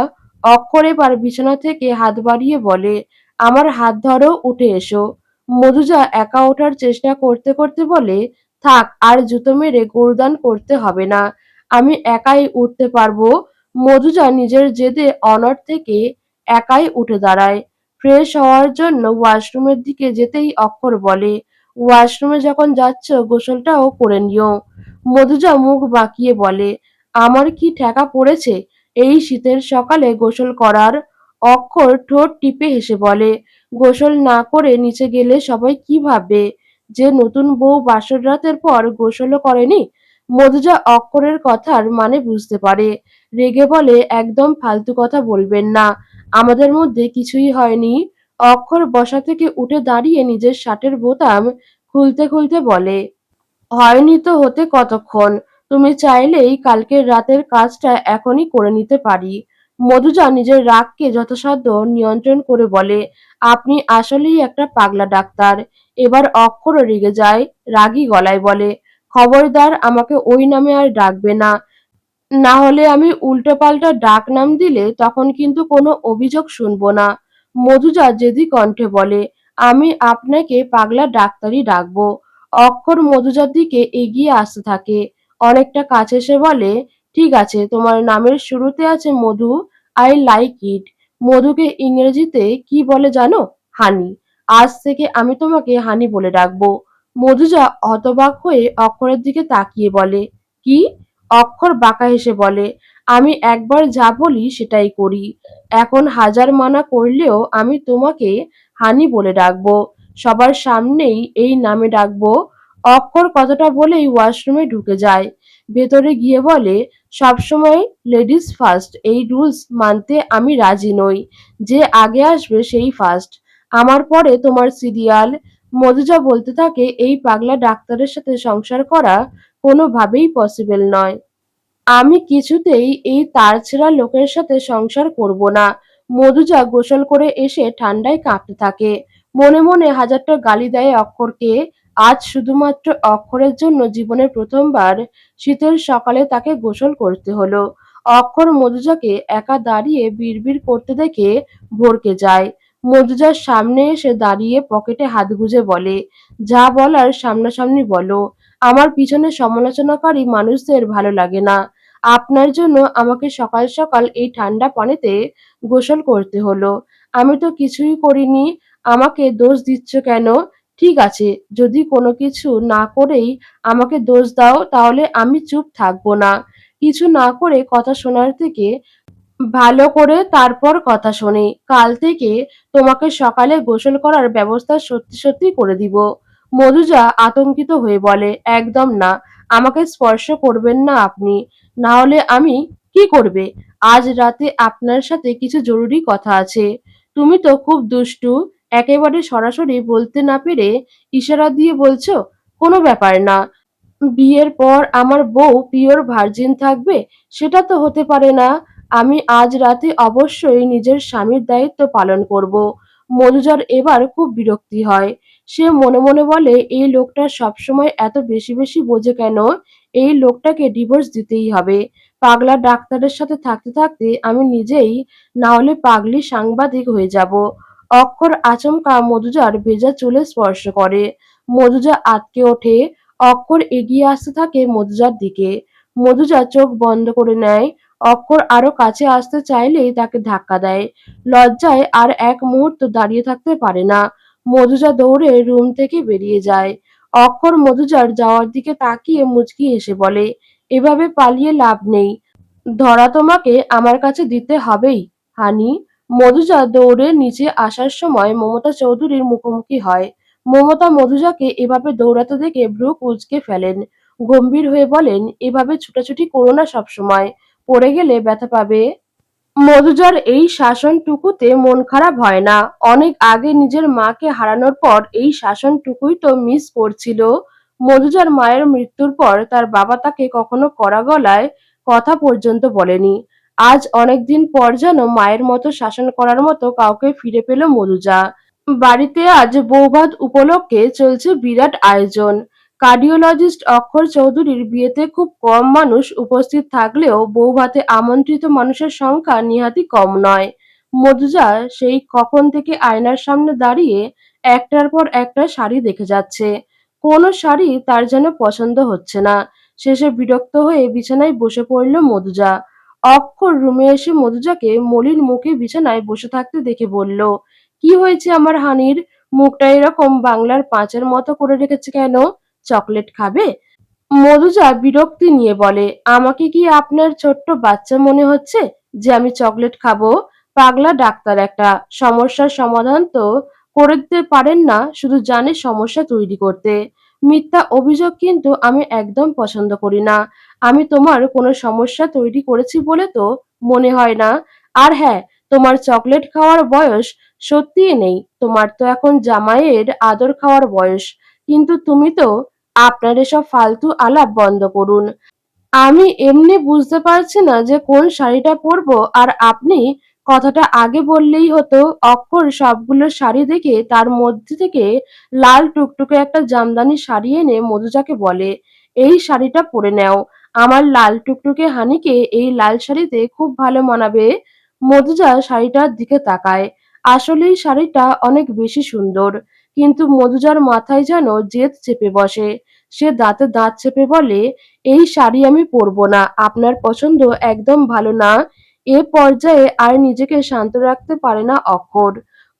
অক্ষর এবার বিছানা থেকে হাত বাড়িয়ে বলে, আমার হাত ধরো, উঠে এসো। মধুজা একা ওঠার চেষ্টা করতে করতে বলে, থাক, আর জুতো মেরে গুরদান করতে হবে না, আমি একাই উঠতে পারবো। মধুজা নিজের জেদে অনড় থেকে একাই উঠে দাঁড়ায়। ফ্রেশ হওয়ার জন্য ওয়াশরুমের দিকে যেতেই অক্ষর বলে, ওয়াশরুমে যখন যাচ্ছ গোসলটাও করে নিও। মধুজা মুখ বাঁকিয়ে বলে, আমার কি ঠেকা পড়েছে এই শীতের সকালে গোসল করার? অক্ষর ঠোঁট টিপে হেসে বলে, গোসল না করে নিচে গেলে সবাই কি ভাববে? যে নতুন বউ বাসর রাতের পর গোসলও করেনি। মধুজা অক্ষরের কথার মানে বুঝতে পারে। রেগে বলে, একদম ফালতু কথা বলবেন না, আমাদের মধ্যে কিছুই হয়নি। অক্ষর বসা থেকে উঠে দাঁড়িয়ে নিজের শার্টের বোতাম খুলতে খুলতে বলে, হয়নি তো হতে কতক্ষণ? তুমি চাইলেই কালকের রাতের কাজটা এখনই করে নিতে পারি। মধুজা নিজের রাগকে যথাসাধ্য নিয়ন্ত্রণ করে বলে, আপনি আসলেই একটা পাগলা ডাক্তার। এবার অক্ষরও রেগে যায়। রাগী গলায় বলে, খবরদার আমাকে ওই নামে আর ডাকবে না, না হলে আমি উল্টোপাল্টা ডাক নাম দিলে তখন কিন্তু কোনো অভিযোগ শুনবো না। মধুজা জেদি কণ্ঠে বলে, আমি আপনাকে পাগলা ডাক্তারই ডাকবো। অক্ষর মধুজার দিকে এগিয়ে আসতে থাকে। অনেকটা কাছে এসে বলে, ঠিক আছে, তোমার নামের শুরুতে আছে মধু, আই লাইক ইট। মধুকে ইংরেজিতে কি বলে জানো? হানি। আজ থেকে আমি তোমাকে হানি বলে ডাকবো। মধুজা হতবাক হয়ে অক্ষরের দিকে তাকিয়ে বলে, কি? অক্ষর বাঁকা হেসে বলে, আমি একবার যা বলি সেটাই করি। এখন হাজার মানা করলেও আমি তোমাকে হানি বলে ডাকবো, সবার সামনেই এই নামে ডাকবো। অক্ষর কথাটা বলেই ওয়াশরুমে ঢুকে যায়। ভেতরে গিয়ে বলে, সবসময় লেডিস ফার্স্ট এই রুলস মানতে আমি রাজি নই। যে আগে আসবে সেই ফার্স্ট, আমার পরে তোমার সিরিয়াল। মধুজা বলতে থাকে, এই পাগলা ডাক্তারের সাথে সংসার করা কোনোভাবেই পসিবল নয়। আমি কিছুতেই এই তারছেড়া লোকের সাথে সংসার করব না। মধুজা গোসল করে এসে ঠান্ডায় কাঁপতে থাকে। মনে মনে হাজারটা গালি দেয় অক্ষরকে। আজ শুধুমাত্র অক্ষরের জন্য জীবনের প্রথমবার শীতের সকালে তাকে গোসল করতে হলো। অক্ষর মধুজাকে একা দাঁড়িয়ে বিড়বিড় করতে দেখে ভড়কে যায়। মধুজার সামনে এসে দাঁড়িয়ে পকেটে হাত গুজে বলে, যা বলার সামনাসামনি বলো, আমার পিছনে সমালোচনাকারী মানুষদের ভালো লাগে না। আপনার জন্য আমাকে সকাল সকাল এই ঠান্ডা পানিতে গোসল করতে হলো। আমি তো কিছুই করিনি, আমাকে দোষ দিচ্ছ কেন? ঠিক আছে, যদি কোনো কিছু না করেই আমাকে দোষ দাও তাহলে আমি চুপ থাকবো না। কিছু না করে কথা শোনার থেকে ভালো করে তারপর কথা শোনে। কাল থেকে তোমাকে সকালে গোসল করার ব্যবস্থা সত্যি সত্যি করে দিব। মধুজা আতঙ্কিত হয়ে বলে, একদম না, আমাকে স্পর্শ করবেন না আপনি। না হলে আমি কি করবে? আজ রাতে আপনার সাথে কিছু জরুরি কথা আছে। তুমি তো খুব দুষ্টু, একেবারে সরাসরি বলতে না পেরে ইশারা দিয়ে বলছো, কোনো ব্যাপার না। বিয়ের পর আমার বউ পিওর ভার্জিন থাকবে? সেটা তো হতে পারে না। আমি আজ রাতে অবশ্যই নিজের স্বামীর দায়িত্ব পালন করব। মধুজার এবার খুব বিরক্তি হয়। সে মনে মনে বলে, এই লোকটা সবসময় এত বেশি বেশি বোঝে কেন? এই লোকটাকে ডিভোর্স দিতেই হবে। পাগলা ডাক্তারের সাথে থাকতে থাকতে আমি নিজেই না হলে পাগলি সাংবাদিক হয়ে যাব। অক্ষর আচমকা মধুজার ভেজা চুলে স্পর্শ করে। মধুজা আঁতকে ওঠে। অক্ষর এগিয়ে আসতে থাকে মধুজার দিকে। মধুজা চোখ বন্ধ করে নেয়। অক্ষর আরো কাছে আসতে চাইলেই তাকে ধাক্কা দেয়। লজ্জায় আর এক মুহূর্ত দাঁড়িয়ে থাকতে পারে না। মধুজা দৌড়ে রুম থেকে বেরিয়ে যায়। অক্ষর মধুজার যাওয়ার দিকে তাকিয়ে মুচকি হেসে বলে, এভাবে পালিয়ে লাভ নেই। ধরা তোমাকে আমার কাছে দিতে হবেই, হানি। মধুজা দৌড়ে নিচে আসার সময় মমতা চৌধুরীর মুখোমুখি হয়। মমতা মধুজাকে এভাবে দৌড়াতে দেখে ভ্রু কুঁচকে ফেলেন। গম্ভীর হয়ে বলেন, এভাবে ছুটাছুটি করো না সবসময়, পড়ে গেলে ব্যথা পাবে। মধুজার এই শাসনটুকুতে মন খারাপ হয় না। অনেক আগে নিজের মাকে হারানোর পর এই শাসনটুকুই তো মিস করছিল। মধুজার মায়ের মৃত্যুর পর তার বাবা তাকে কখনো কড়া গলায় কথা পর্যন্ত বলেনি। আজ অনেকদিন পর যেন মায়ের মতো শাসন করার মতো কাউকে ফিরে পেল মধুজা। বাড়িতে আজ বৌভাত উপলক্ষে চলছে বিরাট আয়োজন। কার্ডিওলজিস্ট অক্ষর চৌধুরীর বিয়েতে খুব কম মানুষ উপস্থিত থাকলেও বৌভাতে আমন্ত্রিত মানুষের সংখ্যা নিহাতই কম নয়। মধুজা সেই কখন থেকে আয়নার সামনে দাঁড়িয়ে একটার পর একটা শাড়ি দেখে যাচ্ছে। কোনো শাড়ি তার যেন পছন্দ হচ্ছে না। শেষে বিরক্ত হয়ে বিছানায় বসে পড়ল মধুজা। অক্ষর রুমে এসে মধুজাকে মলিন মুখে বিছানায় বসে থাকতে দেখে বলল, কি হয়েছে আমার হানির? মুখটা এরকম বাংলার পাঁচের মতো করে রেখেছে কেন? চকলেট খাবে? মধুজা বিরক্তি নিয়ে বলে, আমাকে কি আপনার ছোট্ট বাচ্চা মনে হচ্ছে যে আমি চকলেট খাবো? পাগলা ডাক্তার একটা, সমস্যার সমাধান তো করে দিতে পারেন না, শুধু জানে সমস্যা তৈরি করতে। মিথ্যা অভিযোগ কিন্তু আমি একদম পছন্দ করি না। আমি তোমার কোনো সমস্যা তৈরি করেছি বলে তো মনে হয় না। আর হ্যাঁ, তোমার চকলেট খাওয়ার বয়স সত্যিই নেই। তোমার তো এখন জামাইয়ের আদর খাওয়ার বয়স। কিন্তু তুমি তো, আপনার এসব ফালতু আলাপ বন্ধ করুন। আমি এমনি বুঝতে পারছি না যে কোন শাড়িটা পরবো, আর আপনি কথাটা আগে বললেই হতো। অক্ষর সবগুলো শাড়ি দেখে তার মধ্যে থেকে লাল টুকটুকে একটা জামদানি শাড়ি এনে মধুজাকে বলে, এই শাড়িটা পরে নাও। আমার লাল টুকটুকে হানিকে এই লাল শাড়িতে খুব ভালো মানাবে। মধুজা শাড়িটার দিকে তাকায়। আসলেই শাড়িটা অনেক বেশি সুন্দর, কিন্তু মধুজার মাথায় যেন জেদ চেপে বসে। সে দাঁতে দাঁত চেপে বলে, এই শাড়ি আমি পরবো না, আপনার পছন্দ একদম ভালো না। এ পর্যায়ে আর নিজেকে শান্ত রাখতে পারে না অক্ষর।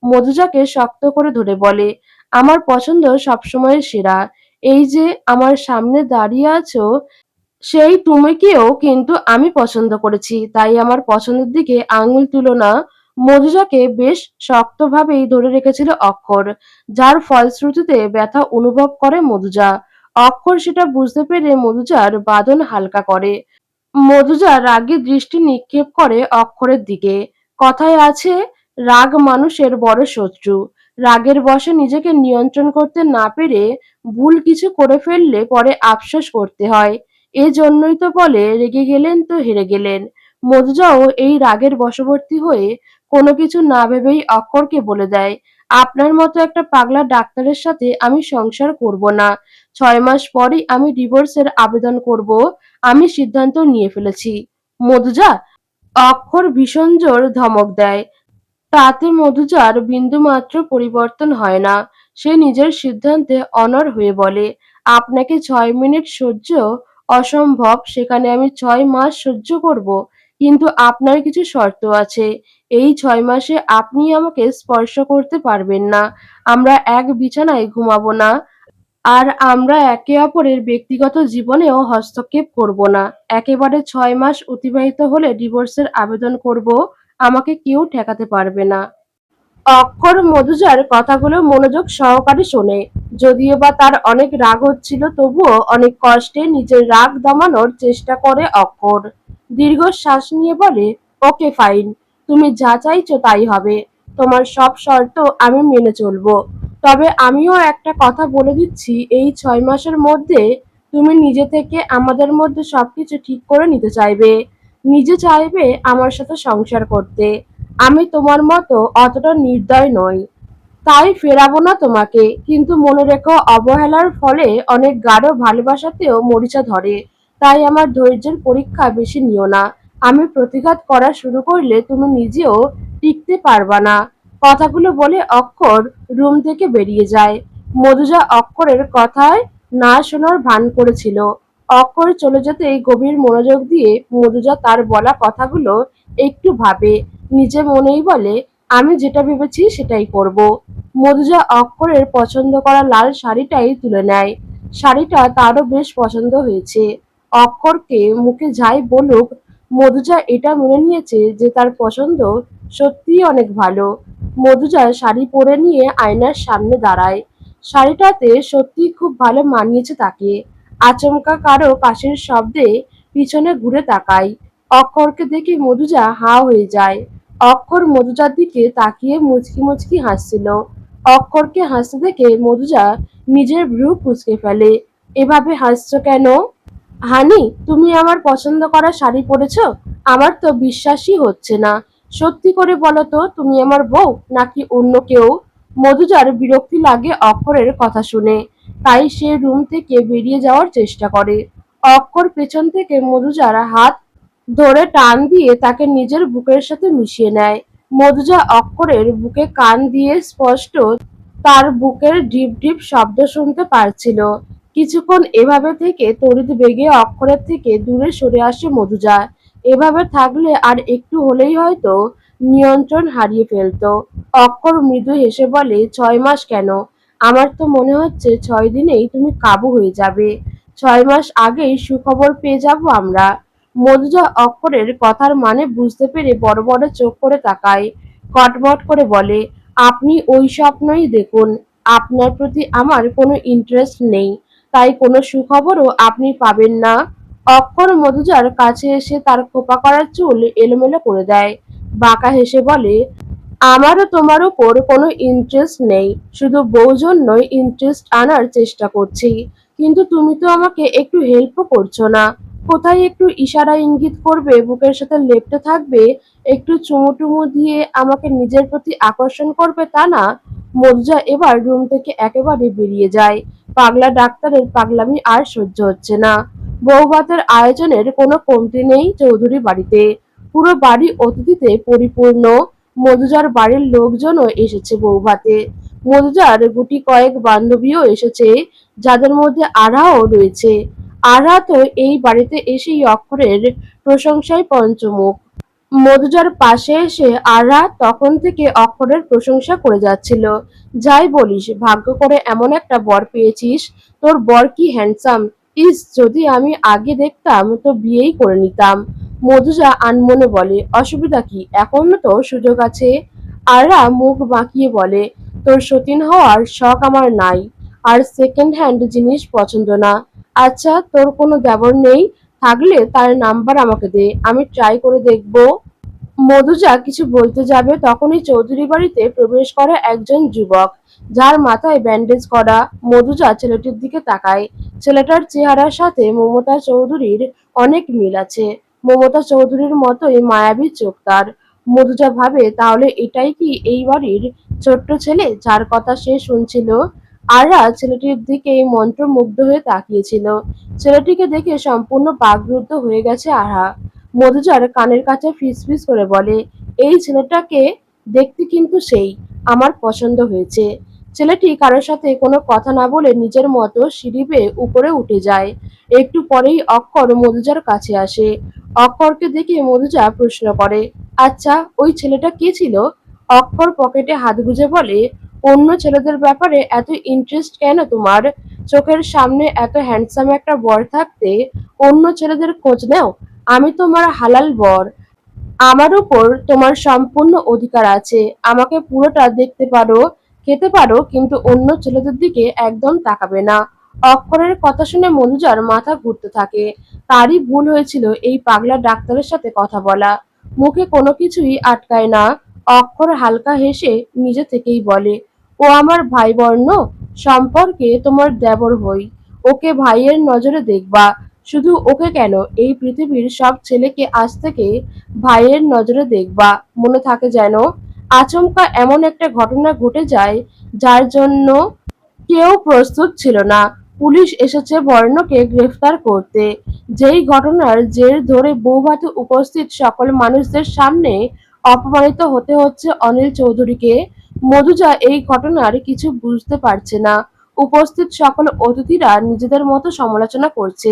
মধুজাকে শক্ত করে ধরে বলে, আমার পছন্দ সবসময় সেরা। এই যে আমার সামনে দাঁড়িয়ে আছো, সেই তুমিকেও কিন্তু আমি পছন্দ করেছি, তাই আমার পছন্দের দিকে আঙুল তুলো না। মধুজাকে বেশ শক্তভাবেই ধরে রেখেছিল অক্ষর, যার ফলশ্রুতিতে ব্যথা অনুভব করে মধুজা। অক্ষর সেটা বুঝতে পেরে মধুজার বাঁধন হালকা করে। মধুজা রাগে দৃষ্টি নিক্ষেপ করে অক্ষরের দিকে। কথায় আছে, রাগ মানুষের বড় শত্রু। রাগের বশে নিজেকে নিয়ন্ত্রণ করতে না পেরে ভুল কিছু করে ফেললে পরে আফসোস করতে হয়। এজন্যই তো বলে, রেগে গেলেন তো হেরে গেলেন। মধুজাও এই রাগের বশবর্তী হয়ে কোনো কিছু না ভেবেই অক্ষরকে বলে দেয়, আপনার মতো একটা পাগলা ডাক্তারের সাথে আমি সংসার করব না। 6 মাস পরই আমি ডিভোর্সের আবেদন করব। আমি সিদ্ধান্ত নিয়ে ফেলেছি। মধুজা, অক্ষর ভীষণ জোর ধমক দেয়। তাতে মধুজার বিন্দুমাত্র পরিবর্তন হয় না। সে নিজের সিদ্ধান্তে অনড় হয়ে বলে, আপনাকে 6 মিনিট সহ্য অসম্ভব, সেখানে আমি 6 মাস সহ্য করব। কিন্তু আপনার কিছু শর্ত আছে। এই 6 মাসে আপনি আমাকে স্পর্শ করতে পারবেন না। আমরা এক বিছানায় ঘুমাবো না। আর আমরা একে অপরের ব্যক্তিগত জীবনেও হস্তক্ষেপ করব না। একেবারে 6 মাস অতিবাহিত হলে ডিভোর্সের আবেদন করব, আমাকে কেউ ঠেকাতে পারবে না। অক্ষর মধুজার কথাগুলো মনোযোগ সহকারে শোনে। যদিও বা তার অনেক রাগ হচ্ছিল, তবুও অনেক কষ্টে নিজের রাগ দমানোর চেষ্টা করে অক্ষর। দীর্ঘ শ্বাস নিয়ে বলে, ওকে ফাইন, তুমি যা চাইছো তাই হবে। তোমার সব শর্ত আমি মেনে চলবো। তবে আমিও একটা কথা বলে দিচ্ছি, এই 6 মাসের মধ্যে তুমি নিজে থেকে আমাদের মধ্যে সবকিছু ঠিক করে নিতে চাইবে। নিজে চাইবে আমার সাথে সংসার করতে। আমি তোমার মতো অতটা নির্দয় নই, তাই ফেরাবো না তোমাকে। কিন্তু মনে রেখো, অবহেলার ফলে অনেক গাঢ় ভালোবাসাতেও মরিচা ধরে। তাই আমার ধৈর্যের পরীক্ষা বেশি নিও না। আমি প্রতিঘাত করা শুরু করলে তুমি নিজেও টিকতে পারবা না। কথাগুলো বলে অক্ষর রুম থেকে বেরিয়ে যায়। মধুজা অক্ষরের কথায় না শোনার ভান করেছিল। অক্ষর চলে যেতেই গভীর মনোযোগ দিয়ে মধুজা তার বলা কথাগুলো একটু ভাবে। নিজে মনেই বলে, আমি যেটা ভেবেছি সেটাই করব। মধুজা অক্ষরের পছন্দ করা লাল শাড়িটাই তুলে নেয়। শাড়িটা তারও বেশ পছন্দ হয়েছে। অক্ষরকে মুখে যাই বলুক, মধুজা এটা মেনে নিয়েছে যে তার পছন্দ সত্যিই অনেক ভালো। মধুজা শাড়ি পরে নিয়ে আয়নার সামনে দাঁড়ায়। শাড়িটাতে সত্যিই খুব ভালো মানিয়েছে তাকে। আচমকা কারো কাশির শব্দে পিছনে ঘুরে তাকায়। অক্ষরকে দেখে মধুজা হাঁ হয়ে যায়। অক্ষর মধুজার দিকে তাকিয়ে মুচকি মুচকি হাসছিল। অক্ষরকে হাসতে দেখে মধুজা নিজের ভ্রু কুঁচকে ফেলে। এভাবে হাসছো কেন? হানি, তুমি আমার পছন্দ করা শাড়ি পরেছো? আমার তো বিশ্বাসই হচ্ছে না। সত্যি করে বলো তো, তুমি আমার বউ নাকি অন্য কেউ? মধুজার বিরক্তি লাগে অক্ষরের কথা শুনে, তাই সে রুম থেকে বেরিয়ে যাওয়ার চেষ্টা করে। অক্ষর পেছন থেকে মধুজার হাত ধরে টান দিয়ে তাকে নিজের বুকের সাথে মিশিয়ে নেয়। মধুজা অক্ষরের বুকে কান দিয়ে স্পষ্ট তার বুকের ঢিপ ঢিপ শব্দ শুনতে পারছিল। কিছুক্ষণ এভাবে থেকে তড়িৎ বেগে অক্ষরের থেকে দূরে সরে আসে মধুজা। এভাবে থাকলে আর একটু হলেই হয়তো নিয়ন্ত্রণ হারিয়ে ফেলতো। অক্ষর মৃদু হেসে বলে, 6 মাস কেন? আমার তো মনে হচ্ছে 6 দিনেই তুমি কাবু হয়ে যাবে। 6 মাস আগেই সুখবর পেয়ে যাব আমরা। মধুজা অক্ষরের কথার মানে বুঝতে পেরে বড় বড় চোখ করে তাকায়। কটমট করে বলে, আপনি ওই স্বপ্নই দেখুন। আপনার প্রতি আমার কোনো ইন্টারেস্ট নেই, তাই কোনো সুখবরও আপনি পাবেন না। অক্ষর মধুজার কাছে এসে তার খোঁপা করা চুল এলোমেলো করে দেয়। বাঁকা হেসে বলে, আমারও তোমার উপর কোনো ইন্টারেস্ট নেই, শুধু বউ জন্যই ইন্টারেস্ট আনার চেষ্টা করছি। কিন্তু তুমি তো আমাকে একটু হেল্পও করছো না। কোথায় একটু ইশারা ইঙ্গিত করবে, বুকের সাথে লেপ্টে থাকবে, একটু চুমু টুমু দিয়ে আমাকে নিজের প্রতি আকর্ষণ করবে, তা না। মজ্জা এবার রুম থেকে একেবারে বেরিয়ে যায়। পাগলা ডাক্তারের পাগলামি আর সহ্য হচ্ছে না। বউ ভাতের আয়োজনের কোনো কমতি নেই চৌধুরী বাড়িতে। পুরো বাড়ি অতিথিতে পরিপূর্ণ। মধুজার বাড়ির লোকজনও এসেছে বৌভাতে। মধুজার গুটি কয়েক বান্ধবীও এসেছে, যাদের মধ্যে আরাও রয়েছে। আরা তো এই বাড়িতে এসেই অক্ষরের প্রশংসায় পঞ্চমুখ। মধুজার পাশে এসে আরা তখন থেকে অক্ষরের প্রশংসা করে যাচ্ছিল। যাই বলিস, ভাগ্য করে এমন একটা বর পেয়েছিস। তোর বর কি হ্যান্ডসাম! ইস, যদি আমি আগে দেখতাম তো বিয়েই করে নিতাম। মধুজা আনমনে বলে, অসুবিধা কি, এখনো তো সুযোগ আছে। আরা মুখ বাঁকিয়ে বলে, তোর সতীন হওয়ার শখ আমার নাই, আর সেকেন্ড হ্যান্ড জিনিস পছন্দ না। আচ্ছা, তোর কোনো দেবর নেই? থাকলে তার নাম্বার আমাকে দে, আমি ট্রাই করে দেখবো। মধুজা কিছু বলতে যাবে, তখনই চৌধুরী বাড়িতে প্রবেশ করে একজন যুবক, যার মাথায় ব্যান্ডেজ করা। মধুজা ছেলেটির দিকে তাকায়। ছেলেটার চেহারার সাথে মমতা চৌধুরীর অনেক মিল আছে। মমতা চৌধুরীর মতোই মায়াবী চোখ তার। মধুজা ভাবে, তাহলে এটাই কি এই বাড়ির ছোট্ট ছেলে যার কথা সে শুনছিল? আরা ছেলেটির দিকে মন্ত্রমুগ্ধ হয়ে তাকিয়েছিল। ছেলেটিকে দেখে সম্পূর্ণ বাকরুদ্ধ হয়ে গেছে আরা। মধুজার কানের কাছে ফিসফিস করে বলে, এই ছেলেটাকে দেখতে কিন্তু সেই, আমার পছন্দ হয়েছে। ছেলেটি কারোর সাথে কোনো কথা না বলে নিজের মতো সিঁড়ি বেয়ে উপরে উঠে যায়। একটু পরেই অক্ষর মধুজার কাছে আসে। অক্ষরকে দেখে মধুজা প্রশ্ন করে, আচ্ছা, ওই ছেলেটা কে ছিল? অক্ষর পকেটে হাত গুজে বলে, অন্য ছেলেদের ব্যাপারে এত ইন্টারেস্ট কেন তোমার? চোখের সামনে এত হ্যান্ডসাম একটা বর থাকতে অন্য ছেলেদের খোঁজ নেও? আমি তোমার হালাল বর। আমার উপর তোমার সম্পূর্ণ অধিকার আছে। আমাকে পুরোটা দেখতে পারো, খেতে পারো, কিন্তু অন্য ছেলেদের দিকে একদম তাকাবে না। অক্ষরের কথা শুনে মনুজার মাথা ঘুরতে থাকে। তারই ভুল হয়েছিল এই পাগলা ডাক্তারের সাথে কথা বলা। মুখে কোনো কিছুই আটকায় না। অক্ষর হালকা হেসে নিজে থেকেই বলে, ও আমার ভাই বর্ণ সম্পর্কে তোমার দেবর হই। ওকে ভাইয়ের নজরে দেখবা। শুধু ওকে কেন, এই পৃথিবীর সব ছেলেকে আজ থেকে ভাইয়ের নজরে দেখবা। মনে থাকে যেন। আচমকা এমন একটা ঘটনা ঘটে যায় যার জন্য কেউ প্রস্তুত ছিল না। পুলিশ এসেছে বর্ণকে গ্রেফতার করতে। যেই ঘটনার জের ধরে বৌভাতে উপস্থিত সকল মানুষদের সামনে অপমানিত হতে হচ্ছে অনিল চৌধুরীকে। মধুজা এই ঘটনার কিছু বুঝতে পারছে না। উপস্থিত সকল অতিথিরা নিজেদের মতো সমালোচনা করছে।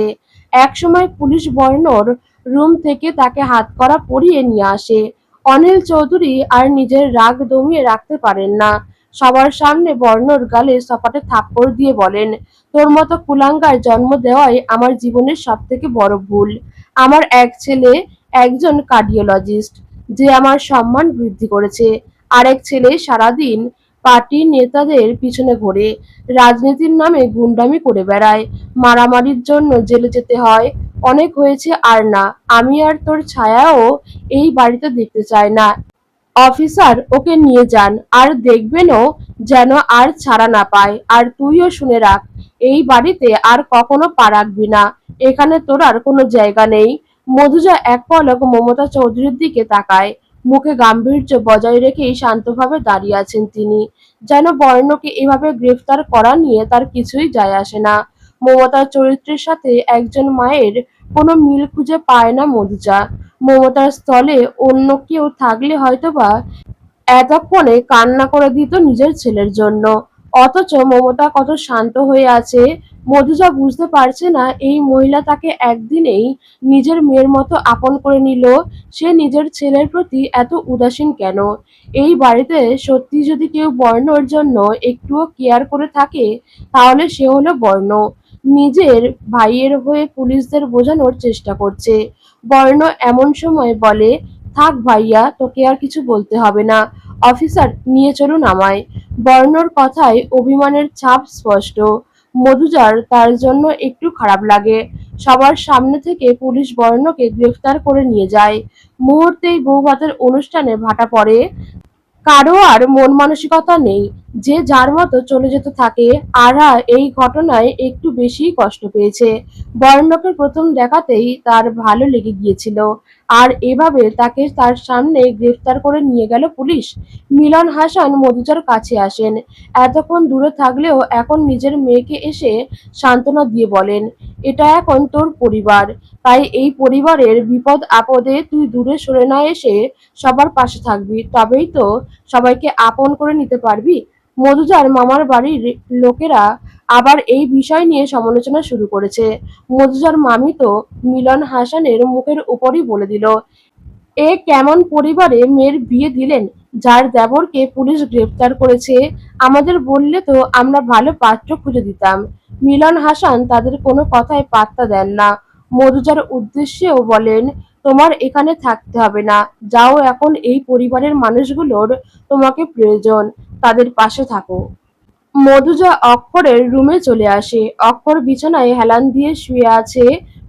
একসময় পুলিশ বর্ণর রুম থেকে তাকে হাতকড়া পরিয়ে নিয়ে আসে। অনিল চৌধুরী আর নিজের রাগ দমিয়ে রাখতে পারেন না। সবার সামনে বর্ণর গালে সপাটে থাপ্পড় দিয়ে বলেন, তোর মতো কুলাঙ্গার জন্ম দেওয়াই আমার জীবনের সব থেকে বড় ভুল। আমার এক ছেলে একজন কার্ডিওলজিস্ট, যে আমার সম্মান বৃদ্ধি করেছে। আরেক ছেলে সারাদিন পার্টি নেতাদের পিছনে ঘোরে, রাজনীতির নামে গুন্ডামি করে বেড়ায়, মারামারির জন্য জেলে যেতে হয়। অনেক হয়েছে আর না। আমি আর তোর ছায়াও এই বাড়িতে দেখতে চাই না। অফিসার ওকে নিয়ে যান, আর দেখবেনও যেন আর ছাড়া না পায়। আর তুইও শুনে রাখ, এই বাড়িতে আর কখনো পা রাখবি না। এখানে তোর আর কোনো জায়গা নেই। মধুজা এক পলক মমতা চৌধুরীর দিকে তাকায়। মুখে গাম্ভীর্য বজায় রেখেই শান্তভাবে দাঁড়িয়ে আছেন তিনি। যেন বর্ণকে এভাবে গ্রেফতার করা নিয়ে তার কিছুই যায় আসে না। মমতার চরিত্রের সাথে একজন মায়ের কোনো মিল খুঁজে পায় না মধুজা। মমতার স্থলে অন্য কেউ থাকলে হয়তোবা এতক্ষণে কান্না করে দিত নিজের ছেলের জন্য। অথচ মমতা কত শান্ত হয়ে আছে। মধুজা বুঝতে পারছে না এই মহিলা তাকে একদিনেই নিজের মেয়ের মতো আপন করে নিল। সে নিজের ছেলের প্রতি এত উদাসীন কেন? এই বাড়িতে সত্যি যদি কেউ বর্ণর জন্য একটুও কেয়ার করে থাকে তাহলে সে হলো বর্ণ। নিজের ভাইয়ের হয়ে পুলিশদের বোঝানোর চেষ্টা করছে। বর্ণ এমন সময় বলে, থাক ভাইয়া, তোকে আর কিছু বলতে হবে না। অফিসার, নিয়ে চলুন আমায়। বর্ণর কথায় অভিমানের ছাপ স্পষ্ট। মধুজার তার জন্য একটু খারাপ লাগে। সবার সামনে থেকে পুলিশ বর্ণকে গ্রেফতার করে নিয়ে যায়। মুহূর্তেই বৌভাতের অনুষ্ঠানে ভাটা পড়ে। কারো আর মন মানসিকতা নেই। যে যার মতো চলে যেতে থাকে। আরা এই ঘটনায় একটু বেশিই কষ্ট পেয়েছে। বর্ণকে প্রথম দেখাতেই তার ভালো লেগে গিয়েছিল। আর এভাবে তাকে তার সামনে গ্রেফতার করে নিয়ে গেল পুলিশ। মিলন হাসান মধুজার কাছে আসেন। এতক্ষণ দূরে থাকলেও এখন নিজের মেয়েকে এসে সান্ত্বনা দিয়ে বলেন, এটা এখন তোর পরিবার। তাই এই পরিবারের বিপদ আপদে তুই দূরে সরে না এসে সবার পাশে থাকবি, তবেই তো সবাইকে আপন করে নিতে পারবি। মধুজার মামার বাড়ির লোকেরা আবার এই বিষয় নিয়ে সমালোচনা শুরু করেছে। মধুজার মামি তো মিলন হাসানের মুখের উপরই বলে দিল, এ কেমন পরিবারে মেয়ের বিয়ে দিলেন, যার দেবরকে পুলিশ গ্রেফতার করেছে। আমাদের বললে তো আমরা ভালো পাত্র খুঁজে দিতাম। মিলন হাসান তাদের কোনো কথায় পাত্তা দেন না। মধুজার উদ্দেশ্যেও বলেন, তোমার এখানে থাকতে হবে না। যাও, এখন এই পরিবারের মানুষগুলোর তোমাকে প্রয়োজন, তাদের পাশে থাকো। মধুজা অক্ষরের রুমে চলে আসে। অক্ষর বিছানায় হেলান দিয়ে শুয়ে আছে।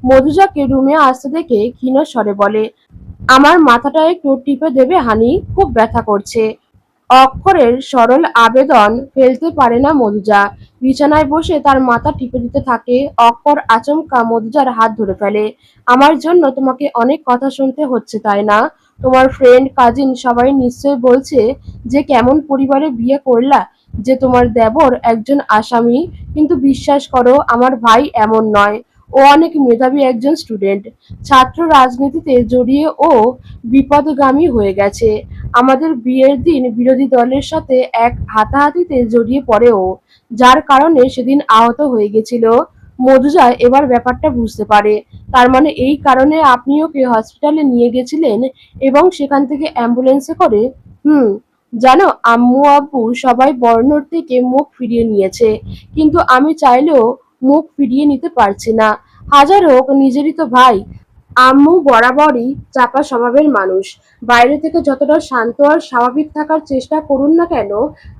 মধুজাকে রুমে আসতে দেখে ক্ষীণ স্বরে বলে, আমার মাথাটা একটু টিপে দেবে হানি, খুব ব্যথা করছে। অক্ষরের সরল আবেদন ফেলতে পারে না মধুজা। বিছানায় বসে তার মাথা টিপে দিতে থাকে। অক্ষর আচমকা মধুজার হাত ধরে ফেলে। আমার জন্য তোমাকে অনেক কথা শুনতে হচ্ছে, তাই না? তোমার ফ্রেন্ড কাজিন সবাই নিশ্চয় বলছে যে কেমন পরিবারে বিয়ে করলা, যে তোমার দেবর একজন আসামি। কিন্তু বিশ্বাস করো, আমার ভাই এমন নয়। ও অনেক মেধাবী একজন স্টুডেন্ট। ছাত্র রাজনীতিতে জড়িয়ে ও বিপদগামী হয়ে গেছে। আমাদের বিয়ের দিন বিরোধী দলের সাথে এক হাতাহাতিতে জড়িয়ে পড়ে ও, যার কারণে সেদিন আহত হয়ে গেছিল। মধুজা এবার ব্যাপারটা বুঝতে পারে। তার মানে এই কারণে আপনি ওকে হসপিটালে নিয়ে গেছিলেন এবং সেখান থেকে অ্যাম্বুলেন্সে করে। হুম। জানো, আম্মু আব্বু সবাই বর্ণর থেকে মুখ ফিরিয়ে নিয়েছে, কিন্তু আমি চাইলেও মুখ ফিরিয়ে নিতে পারছি না। হাজার হোক নিজেরই তো ভাই। আম্মু বরাবরই চাপা স্বভাবের মানুষ। বাইরে থেকে যতটা শান্ত আর স্বাভাবিক থাকার চেষ্টা করুন না কেন,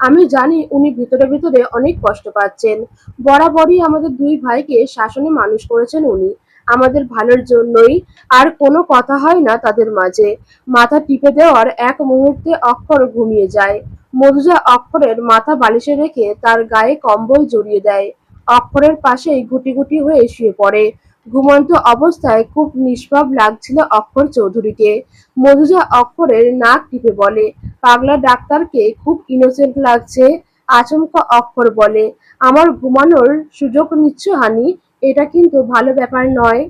আমি জানি উনি ভিতরে ভিতরে অনেক কষ্ট পাচ্ছেন। বরাবরই আমাদের দুই ভাইকে শাসনে মানুষ করেছেন উনি, আমাদের ভালোর জন্যই। আর কোনো কথা হয় না তাদের মাঝে। মাথা টিপে দেওয়ার এক মুহূর্তে অক্ষর ঘুমিয়ে যায়। মধুজা অক্ষরের মাথা বালিশে রেখে তার গায়ে কম্বল জড়িয়ে দেয়। অক্ষরের পাশেই গুটি গুটি হয়ে শুয়ে পড়ে। ঘুমন্ত অবস্থায় খুব নিষ্পাপ লাগছিল অক্ষর চৌধুরীকে। মধুজা অক্ষরের নাক টিপে বলে, পাগলা ডাক্তারকে খুব ইনোসেন্ট লাগছে। আচমকা অক্ষর বলে, আমার ঘুমানোর সুযোগ নিচ্ছ হানি? এটা কিন্তু ভালো ব্যাপার নয়।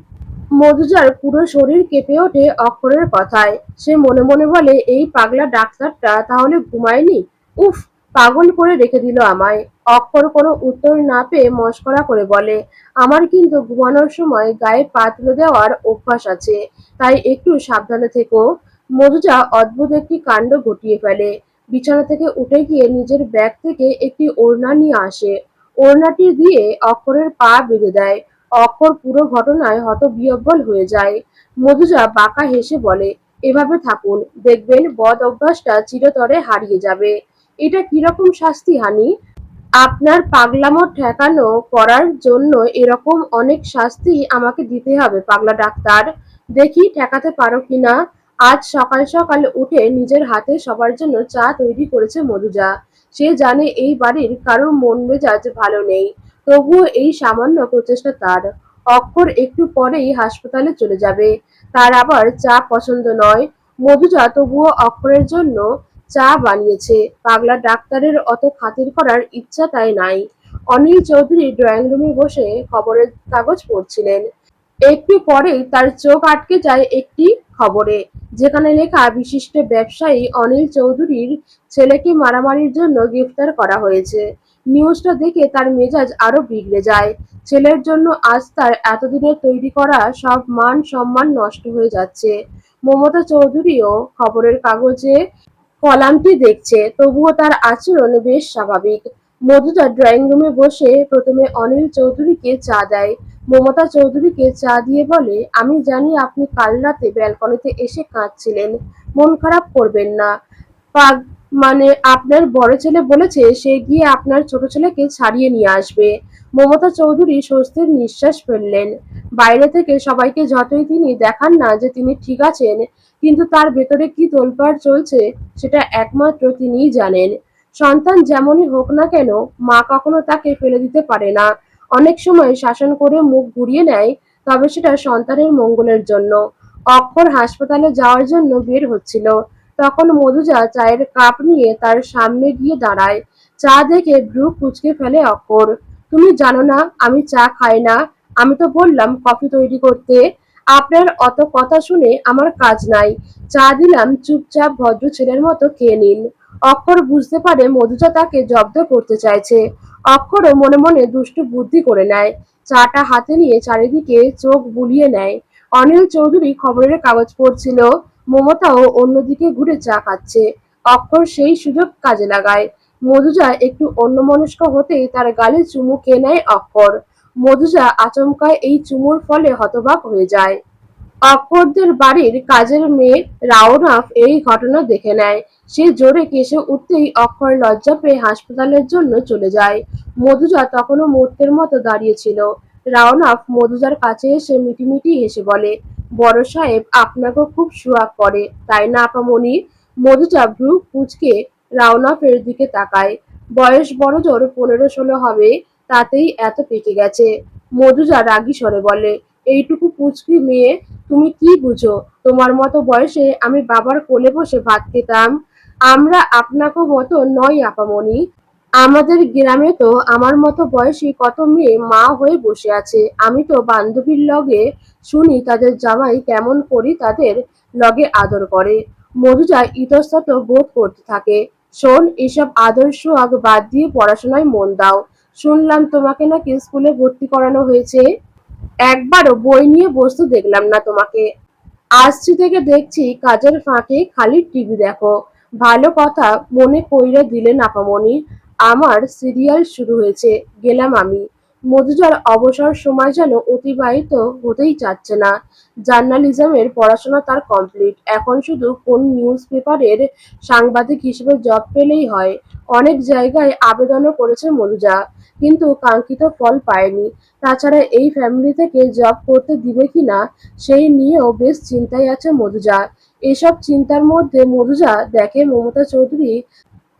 মধুজার পুরো শরীর কেঁপে ওঠে অক্ষরের কথায়। সে মনে মনে বলে, এই পাগলা ডাক্তারটা তাহলে ঘুমায়নি? উফ, পাগল করে রেখে দিল আমায়। অক্ষর কোনো উত্তর না পেয়ে মশকরা করে বলে, আমার কিন্তু ঘুমানোর সময় গায়ে পা তুলে দেওয়ার অভ্যাস আছে, তাই একটু সাবধানে থেকো। মধুজা অদ্ভুত একটি কাণ্ড ঘটিয়ে ফেলে। বিছানা থেকে উঠে গিয়ে নিজের ব্যাগ থেকে একটি ওড়না নিয়ে আসে। ওড়নাটি দিয়ে অক্ষরের পা বেঁধে দেয়। অক্ষর পুরো ঘটনায় হতবিহ্বল হয়ে যায়। মধুজা বাঁকা হেসে বলে, এভাবে থাকুন, দেখবেন বদ অভ্যাসটা চিরতরে হারিয়ে যাবে। এটা কিরকম শাস্তি হানি? আপনার পাগলামো ঠেকানো করার জন্য এরকম অনেক শাস্তি আমাকে দিতে হবে পাগলা ডাক্তার। দেখি ঠেকাতে পারো কিনা। আজ সকাল সকাল উঠে নিজের হাতে সবার জন্য চা তৈরি করেছে মধুজা। সে জানে এই বাড়ির কারোর মন মেজাজ ভালো নেই, তবুও এই সামান্য প্রচেষ্টা তার। অক্ষর একটু পরেই হাসপাতালে চলে যাবে, তার আবার চা পছন্দ নয়। মধুজা তবুও অক্ষরের জন্য চা বানিয়েছে। পাগলা ডাক্তারের অত খাতির করার ইচ্ছা তাই নাই। অনিল চৌধুরী ড্রয়িং রুমে বসে খবরের কাগজ পড়ছিলেন। একটু পরেই তার চোখ আটকে যায় একটি খবরে, যেখানে লেখা, বিশিষ্ট ব্যবসায়ী অনিল চৌধুরীর ছেলেকে মারামারির জন্য গ্রেফতার করা হয়েছে। নিউজটা দেখে তার মেজাজ আরো বিগড়ে যায়। ছেলের জন্য আজ তার এতদিনের তৈরি করা সব মান সম্মান নষ্ট হয়ে যাচ্ছে। মমতা চৌধুরীও খবরের কাগজে কলামটি দেখছে, তবুও তার আচরণ বেশ স্বাভাবিক। মধুজা ড্রয়িং রুমে বসে প্রথমে অনিল চৌধুরীকে চা দেয়। মমতা চৌধুরীকে চা দিয়ে বলে, আমি জানি আপনি কাল রাতে ব্যালকনিতে এসে কাঁদছিলেন, মন খারাপ করবেন না। পাগ মানে আপনার বড় ছেলে বলেছে সে গিয়ে আপনার ছোট ছেলেকে ছাড়িয়ে নিয়ে আসবে। মমতা চৌধুরী স্বস্তির নিঃশ্বাস ফেললেন। বাইরে থেকে সবাইকে যতই তিনি দেখান না যে তিনি ঠিক আছেন, কিন্তু তার ভেতরে কি তোলপাড় চলছে সেটা একমাত্র তিনিই জানেন। সন্তান যেমনই হোক না কেন, মা কখনো তাকে ফেলে দিতে পারে না। অনেক সময় শাসন করে মুখ ঘুরিয়ে নেয়, তবে সেটা সন্তানের মঙ্গলের জন্য। অক্ষর হাসপাতালে যাওয়ার জন্য বের হচ্ছিল, তখন মধুজা চায়ের কাপ নিয়ে তার সামনে গিয়ে দাঁড়ায়। চা দেখে ভ্রু কুঁচকে ফেলে অক্ষর। তুমি জানো না আমি চা খাই না? আমি তো বললাম কফি তৈরি করতে। আপনার অত কথা শুনে আমার কাজ নাই। চা দিলাম, চুপচাপ ভদ্র ছেলের মতো খেয়ে নিন। অক্ষর বুঝতে পারে মধুজা তাকে জব্দ করতে চাইছে। অক্ষরও মনে মনে দুষ্টু বুদ্ধি করে নেয়। চাটা হাতে নিয়ে চারিদিকে চোখ বুলিয়ে নেয়। অনিল চৌধুরী খবরের কাগজ পড়ছিল, মমতাও অন্যদিকে ঘুরে চা খাচ্ছে। অক্ষর সেই সুযোগ কাজে লাগায়। মধুজা একটু অন্যমনস্ক হতেই তার গালে চুমু খেয়ে নেয় অক্ষর। মধুজা আচমকা এই চুমুর ফলে হতবাক হয়ে যায়। অক্ষরদের বাড়ির কাজের মেয়ে রাওনাফ এই ঘটনা দেখে নেয়। সে জোরে কেসে উঠতেই অক্ষর লজ্জা পেয়ে হাসপাতালের জন্য চলে যায়। মধুজা তখনও মূর্তের মতো দাঁড়িয়েছিল। রাওনাফ মধুজার কাছে এসে মিটিমিটি হেসে বলে, বড় সাহেব আপনাকেও খুব সুয়াগ করে, তাই না আপামনি? মধুজা ভ্রু কুঁচকে রাওনাফের দিকে তাকায়। বয়স বড়জোর 15-16 হবে, তাতেই এত পেকে গেছে। মধুজা রাগী স্বরে বলে, এইটুকু পুচকি মেয়ে, তুমি কি বুঝো? তোমার মতো বয়সে আমি বাবার কোলে বসে ভাত খেতাম। আমরা আপনাকে মতো নই আপামনি। আমাদের গ্রামে তো আমার মতো বয়সী কত মেয়ে মা হয়ে বসে আছে। আমি তো বান্ধবীর লগে শুনি তাদের জামাই কেমন করি তাদের লগে আদর করে। মধুজা ইতস্তত বোধ করতে থাকে। শোন, এসব আদর সোহাগ বাদ দিয়ে পড়াশোনায় মন দাও। শুনলাম তোমাকে নাকি স্কুলে ভর্তি করানো হয়েছে। একবারও বই নিয়ে বসতে দেখলাম না তোমাকে। আসছি থেকে দেখছি কাজের ফাঁকে খালি টিভি দেখো। ভালো কথা মনে কইরা দিলেন আপামনি। আমার সিরিয়াল শুরু হয়েছে, গেলাম আমি। মধুজার অবসর সময় যেন অতিবাহিত হতেই চাচ্ছে না। জার্নালিজমের পড়াশোনা তার কমপ্লিট, এখন শুধু কোন নিউজ পেপারের সাংবাদিক হিসেবে জব পেলেই হয়। অনেক জায়গায় আবেদনও করেছে মধুজা, কিন্তু কাঙ্ক্ষিত ফল পায়নি। তাছাড়া এই ফ্যামিলি থেকে জব করতে দিবে কিনা সেই নিয়েও বেশ চিন্তায় আছে মধুজা। এসব চিন্তার মধ্যে মধুজা দেখে মমতা চৌধুরী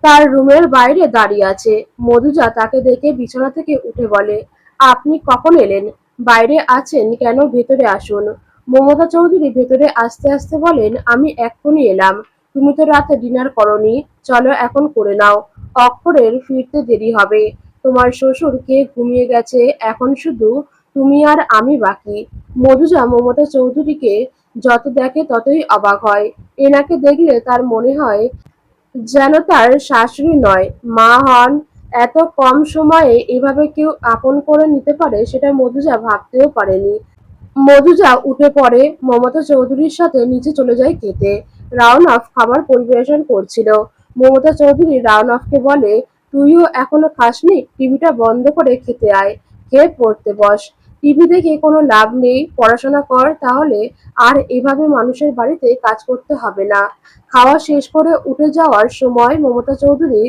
তার রুমের বাইরে দাঁড়িয়ে আছে। মধুজা তাকে দেখে বিছানা থেকে উঠে বলে, আপনি কখন এলেন? বাইরে আছেন কেন? ভেতরে আসুন। মমতা চৌধুরী ভেতরে আসতে আসতে বলেন, আমি এক্ষুনি এলাম। তুমি তো রাতে ডিনার করনি, চলো এখন করে নাও। অক্ষরের ফিরতে দেরি হবে। তোমার শ্বশুর কে ঘুমিয়ে গেছে, এখন শুধু তুমি আর আমি বাকি। মধুজা মমতা চৌধুরীকে যত দেখে ততই অবাক হয়। এনাকে দেখলে তার মনে হয় যেন তার শাশুড়ি নয়, মা হন। এত কম সময়ে এভাবে কেউ আপন করে নিতে পারে সেটা মধুজা ভাবতেও পারেনি। মধুজা উঠে পড়ে, মমতা চৌধুরীর সাথে নিচে চলে যায় খেতে। রাওনাফ খাবার পরিবেশন করছিল। মমতা চৌধুরী রাওনাফকে বলে, তুইও এখনো খাসনি? টিভিটা বন্ধ করে খেতে আয়, খেয়ে পড়তে বস। টিভি দেখে কোনো লাভ নেই, পড়াশোনা কর তাহলে। আর এভাবে মানুষের বাড়িতে কাজ করতে হবে না। খাওয়া শেষ করে উঠে যাওয়ার সময় মমতা চৌধুরী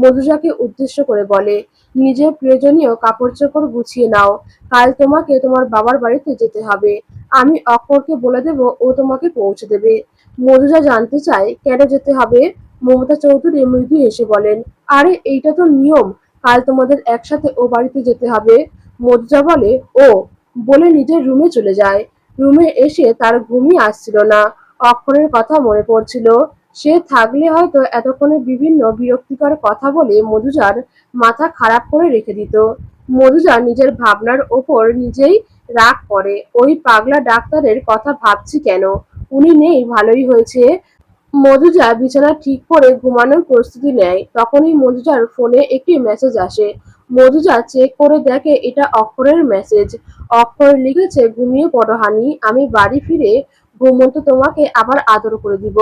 মধুজাকে উদ্দেশ্য করে বলে, নিজের প্রয়োজনীয় কাপড় চোপড় গুছিয়ে নাও, কাল তোমাকে তোমার বাবার বাড়িতে যেতে হবে। আমি অক্ষরকে বলে দেব, ও তোমাকে পৌঁছে দেবে। মধুজা জানতে চায় কেন যেতে হবে। মমতা চৌধুরী মৃদু হেসে বলেন, আরে এইটা তো নিয়ম, কাল তোমাদের একসাথে ও বাড়িতে যেতে হবে। মধুজা বলে, ও, বলে নিজের রুমে চলে যায়। রুমে এসে তার ঘুমই আসছিল না। অক্ষরের কথা মনে পড়ছিল। সে থাকলে হয়তো এতক্ষণে বিভিন্ন বিরক্তিকর কথা বলে মধুজার মাথা খারাপ করে রেখে দিত। মধুজা নিজের ভাবনার ওপর নিজেই রাগ করে। ওই পাগলা ডাক্তারের কথা ভাবছি কেন? উনি নেই, ভালোই হয়েছে। মধুজা বিছানা ঠিক করে ঘুমানোর প্রস্তুতি নেয়, তখনই মধুজার ফোনে একটি মেসেজ আসে। মধুজা চেক করে দেখে এটা অক্ষরের মেসেজ। অক্ষর লিখেছে, ঘুমিয়ে পড়ো হানি, আমি বাড়ি ফিরে ঘুমন্ত তোমাকে আবার আদর করে দিব,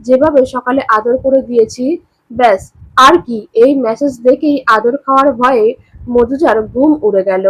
যেভাবে সকালে আদর করে দিয়েছি। ব্যাস, আর কি। এই মেসেজ দেখেই আদর খাওয়ার ভয়ে মধুজার ঘুম উড়ে গেল।